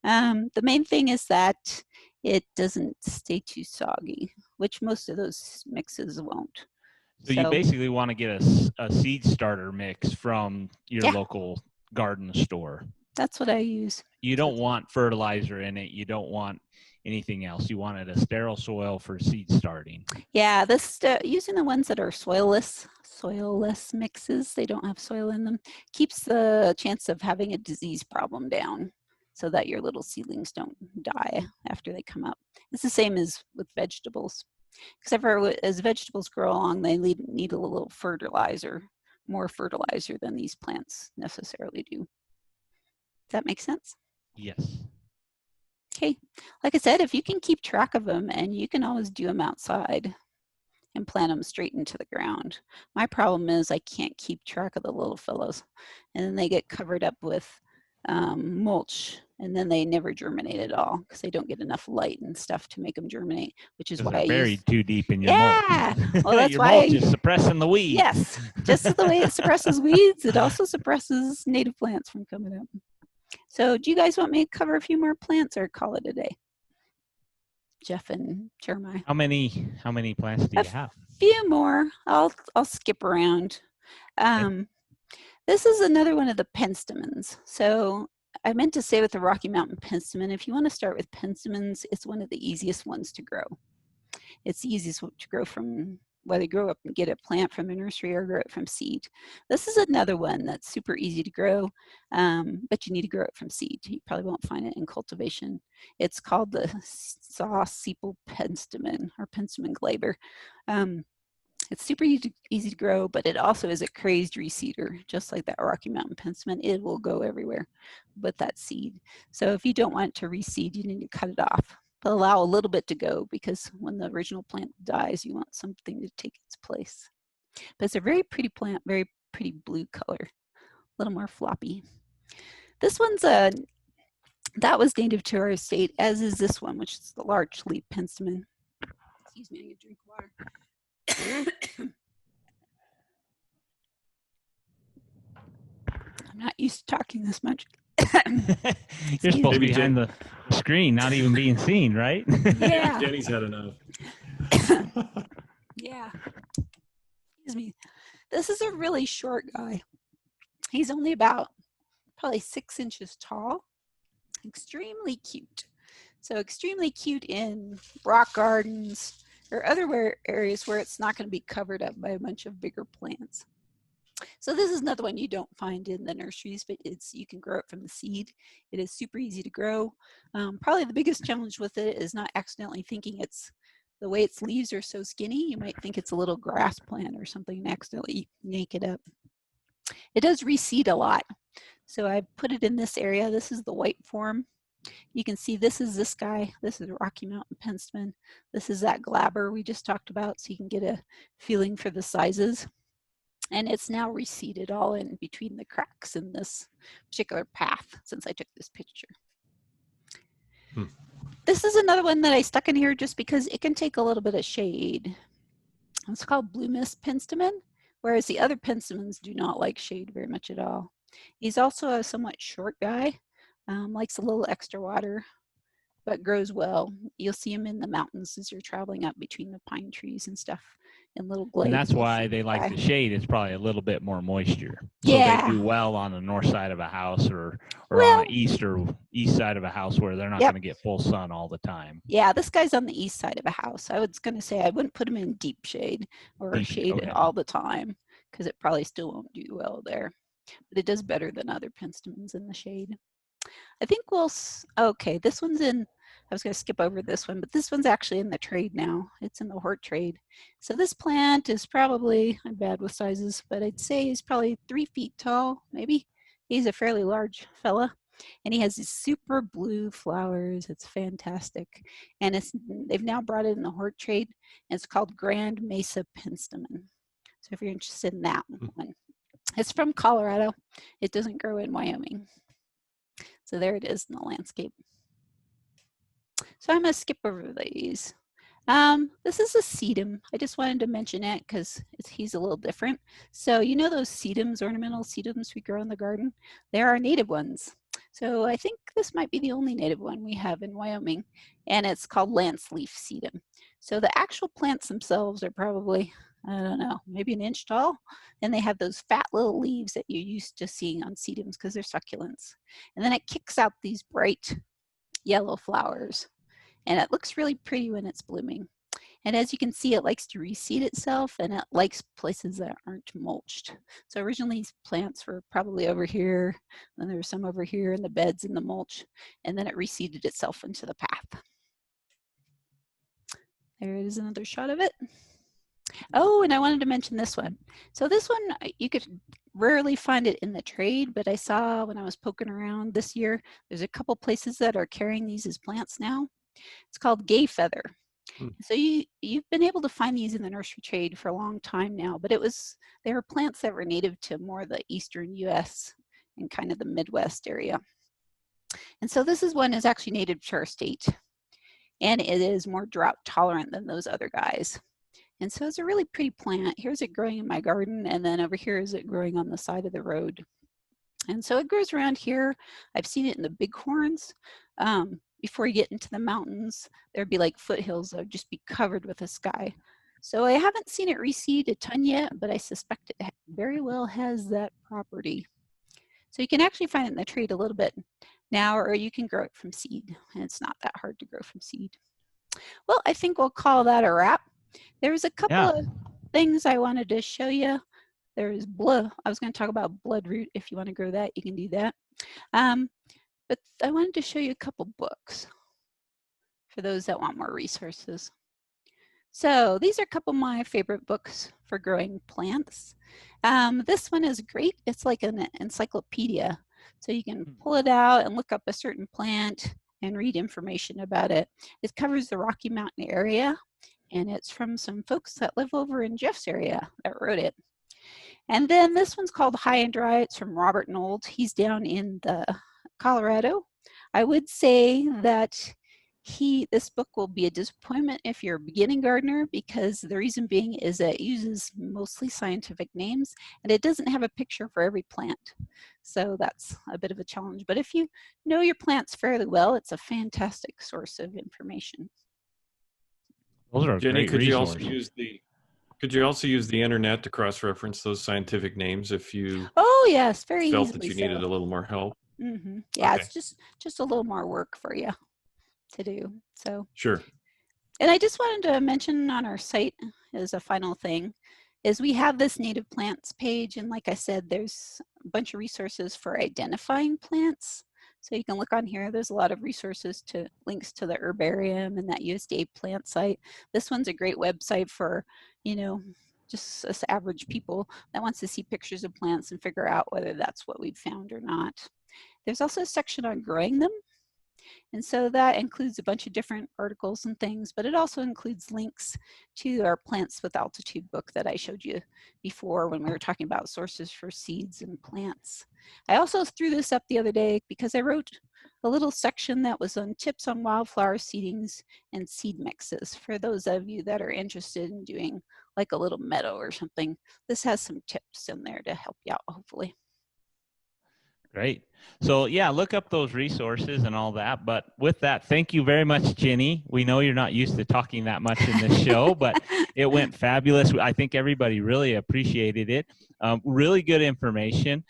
The main thing is that it doesn't stay too soggy, which most of those mixes won't.
So you basically want to get a seed starter mix from your local garden store.
That's what I use.
You don't want fertilizer in it. You don't want anything else. You wanted a sterile soil for seed starting.
Yeah, this using the ones that are soilless mixes, they don't have soil in them, keeps the chance of having a disease problem down so that your little seedlings don't die after they come up. It's the same as with vegetables. Except for as vegetables grow along, they need a little fertilizer, more fertilizer than these plants necessarily do. Does that make sense?
Yes.
Okay, like I said, if you can keep track of them, and you can always do them outside and plant them straight into the ground. My problem is I can't keep track of the little fellows, and then they get covered up with mulch, and then they never germinate at all because they don't get enough light and stuff to make them germinate, which is why
They're
I
buried
use.
too deep in your
Yeah,
mulch.
well, that's
your
why.
mulch is suppressing the weeds.
Yes, just the way it suppresses weeds, it also suppresses native plants from coming up. So, do you guys want me to cover a few more plants or call it a day? Jeff and Jeremiah.
How many plants do you have?
Few more. I'll skip around. This is another one of the penstemons. So I meant to say with the Rocky Mountain penstemon, if you want to start with penstemons, it's one of the easiest ones to grow. It's the easiest to grow from, whether you grow up and get a plant from a nursery or grow it from seed. This is another one that's super easy to grow, but you need to grow it from seed. You probably won't find it in cultivation. It's called the saw sepal penstemon or penstemon glaber. It's super easy to grow, but it also is a crazed reseeder, just like that Rocky Mountain penstemon. It will go everywhere with that seed. So if you don't want it to reseed, you need to cut it off, but allow a little bit to go, because when the original plant dies, you want something to take its place. But it's a very pretty plant, very pretty blue color, a little more floppy. This one's that was native to our state, as is this one, which is the large leaf penstemon. Excuse me, I need to drink water. I'm not used to talking this much.
You're supposed to be behind the screen, not even being seen, right?
Yeah.
Jenny's had enough.
Yeah. Excuse me. This is a really short guy. He's only about probably 6 inches tall. Extremely cute. So extremely cute in rock gardens or other areas where it's not going to be covered up by a bunch of bigger plants. So this is another one you don't find in the nurseries, but you can grow it from the seed. It is super easy to grow. Probably the biggest challenge with it is not accidentally thinking it's, the way its leaves are so skinny, you might think it's a little grass plant or something and accidentally yank it up. It does reseed a lot. So I put it in this area. This is the white form. You can see this is this guy. This is Rocky Mountain penstemon. This is that glaber we just talked about, so you can get a feeling for the sizes. And it's now reseeded all in between the cracks in this particular path since I took this picture. This is another one that I stuck in here just because it can take a little bit of shade. It's called blue mist penstemon, whereas the other penstemons do not like shade very much at all. He's also a somewhat short guy, likes a little extra water, but grows well. You'll see him in the mountains as you're traveling up between the pine trees and stuff in little glades.
And that's why they like the shade. It's probably a little bit more moisture. So
Yeah.
they do well on the north side of a house or on the east side of a house where they're not going to get full sun all the time.
Yeah, this guy's on the east side of a house. I was going to say I wouldn't put him in deep shade or shade all the time because it probably still won't do well there. But it does better than other penstemons in the shade. I think okay, this one's in, I was going to skip over this one, but this one's actually in the trade now. It's in the hort trade. So this plant is probably, I'm bad with sizes, but I'd say he's probably 3 feet tall, maybe. He's a fairly large fella. And he has these super blue flowers. It's fantastic. And they've now brought it in the hort trade, and it's called Grand Mesa penstemon. So if you're interested in that one. It's from Colorado. It doesn't grow in Wyoming. So there it is in the landscape. So I'm going to skip over these. This is a sedum. I just wanted to mention it because he's a little different. So you know those sedums, ornamental sedums we grow in the garden? They're our native ones. So I think this might be the only native one we have in Wyoming, and it's called lance leaf sedum. So the actual plants themselves are probably, I don't know, maybe 1 inch tall, and they have those fat little leaves that you're used to seeing on sedums because they're succulents. And then it kicks out these bright yellow flowers. and it looks really pretty when it's blooming. And as you can see, it likes to reseed itself, and it likes places that aren't mulched. So originally these plants were probably over here, and there were some over here in the beds in the mulch, and then it reseeded itself into the path. There is another shot of it. Oh, and I wanted to mention this one. So this one, you could rarely find it in the trade, but I saw when I was poking around this year, there's a couple places that are carrying these as plants now. It's called gay feather. So you've been able to find these in the nursery trade for a long time now, but they were plants that were native to more the eastern US and kind of the Midwest area. And so this one is actually native to our state, and it is more drought tolerant than those other guys. And so it's a really pretty plant. Here's it growing in my garden, and then over here is it growing on the side of the road. And so it grows around here. I've seen it in the bighorns. Before you get into the mountains, there'd be like foothills that would just be covered with a sky. So I haven't seen it reseed a ton yet, but I suspect it very well has that property. So you can actually find it in the trade a little bit now, or you can grow it from seed, and it's not that hard to grow from seed. Well, I think we'll call that a wrap. There's a couple of things I wanted to show you. There's blood. I was going to talk about bloodroot. If you want to grow that, you can do that. But I wanted to show you a couple books for those that want more resources. So these are a couple of my favorite books for growing plants. This one is great. It's like an encyclopedia. So you can pull it out and look up a certain plant and read information about it. It covers the Rocky Mountain area, and it's from some folks that live over in Jeff's area that wrote it. And then this one's called High and Dry. It's from Robert Nold. He's down in Colorado. I would say that this book will be a disappointment if you're a beginning gardener, because the reason being is that it uses mostly scientific names, and it doesn't have a picture for every plant. So that's a bit of a challenge. But if you know your plants fairly well, it's a fantastic source of information.
Those are
Jenny,
great
could you
resources.
also use the internet to cross-reference those scientific names if you
yes, very
felt
easily
that you
so.
needed a little more help?
Yeah,
Okay.
it's just a little more work for you to do. So
Sure.
And I just wanted to mention on our site as a final thing is we have this native plants page, and like I said, there's a bunch of resources for identifying plants. So you can look on here. There's a lot of resources to links to the herbarium and that USDA plant site. This one's a great website for, just us average people that wants to see pictures of plants and figure out whether that's what we've found or not. There's also a section on growing them. And so that includes a bunch of different articles and things, but it also includes links to our Plants with Altitude book that I showed you before when we were talking about sources for seeds and plants. I also threw this up the other day because I wrote a little section that was on tips on wildflower seedings and seed mixes. For those of you that are interested in doing like a little meadow or something, this has some tips in there to help you out, hopefully.
Great. So yeah, look up those resources and all that. But with that, thank you very much, Jenny. We know you're not used to talking that much in this show, but it went fabulous. I think everybody really appreciated it. Really good information.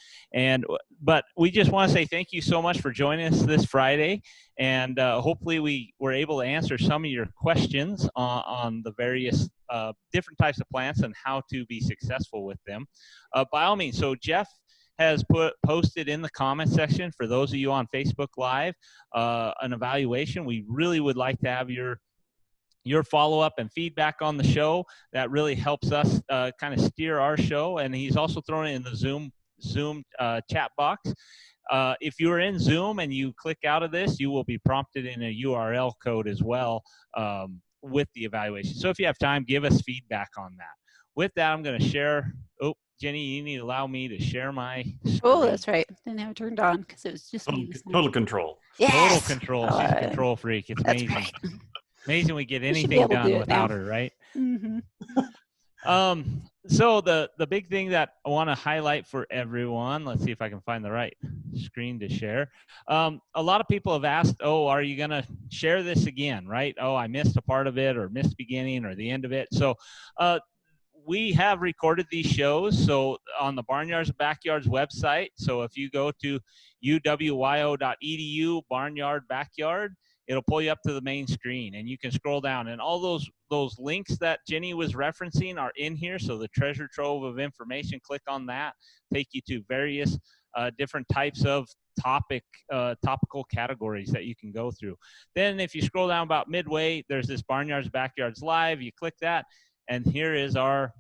But we just want to say thank you so much for joining us this Friday. And hopefully we were able to answer some of your questions on the various different types of plants and how to be successful with them. By all means, so Jeff has posted in the comment section for those of you on Facebook Live an evaluation. We really would like to have your follow-up and feedback on the show. That really helps us kind of steer our show. And he's also thrown it in the Zoom chat box. If you're in Zoom and you click out of this, you will be prompted in a URL code as well with the evaluation. So if you have time, give us feedback on that. With that, I'm going to share. Oh, Jenny, you need to allow me to share my screen.
Oh, that's right. Didn't have it turned on because it was just me.
Total control.
Yes! Total control. She's a control freak. It's
that's
amazing.
Right.
Amazing we get anything done without her, right?
Mm-hmm.
So the big thing that I want to highlight for everyone, let's see if I can find the right screen to share. A lot of people have asked, oh, are you going to share this again, right? Oh, I missed a part of it or missed the beginning or the end of it. So we have recorded these shows so on the Barnyards Backyards website. So if you go to uwyo.edu Barnyard Backyard, it'll pull you up to the main screen, and you can scroll down, and all those links that Jenny was referencing are in here. So the treasure trove of information, click on that, take you to various different types of topical categories that you can go through. Then if you scroll down about midway, there's this Barnyards Backyards Live. You click that, and here is our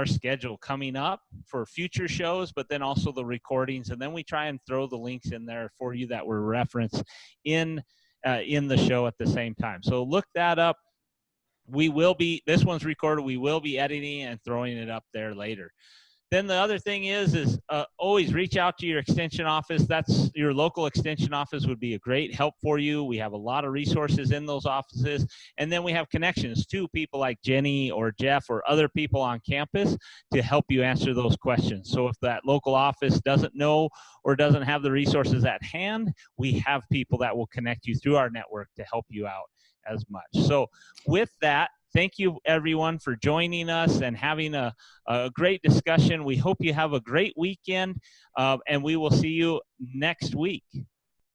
schedule coming up for future shows, but then also the recordings. And then we try and throw the links in there for you that were referenced in the show at the same time. So look that up. This one's recorded. We will be editing and throwing it up there later. Then the other thing is always reach out to your extension office. That's your local extension office would be a great help for you. We have a lot of resources in those offices. And then we have connections to people like Jenny or Jeff or other people on campus to help you answer those questions. So if that local office doesn't know or doesn't have the resources at hand, we have people that will connect you through our network to help you out as much. So with that, thank you, everyone, for joining us and having a great discussion. We hope you have a great weekend, and we will see you next week.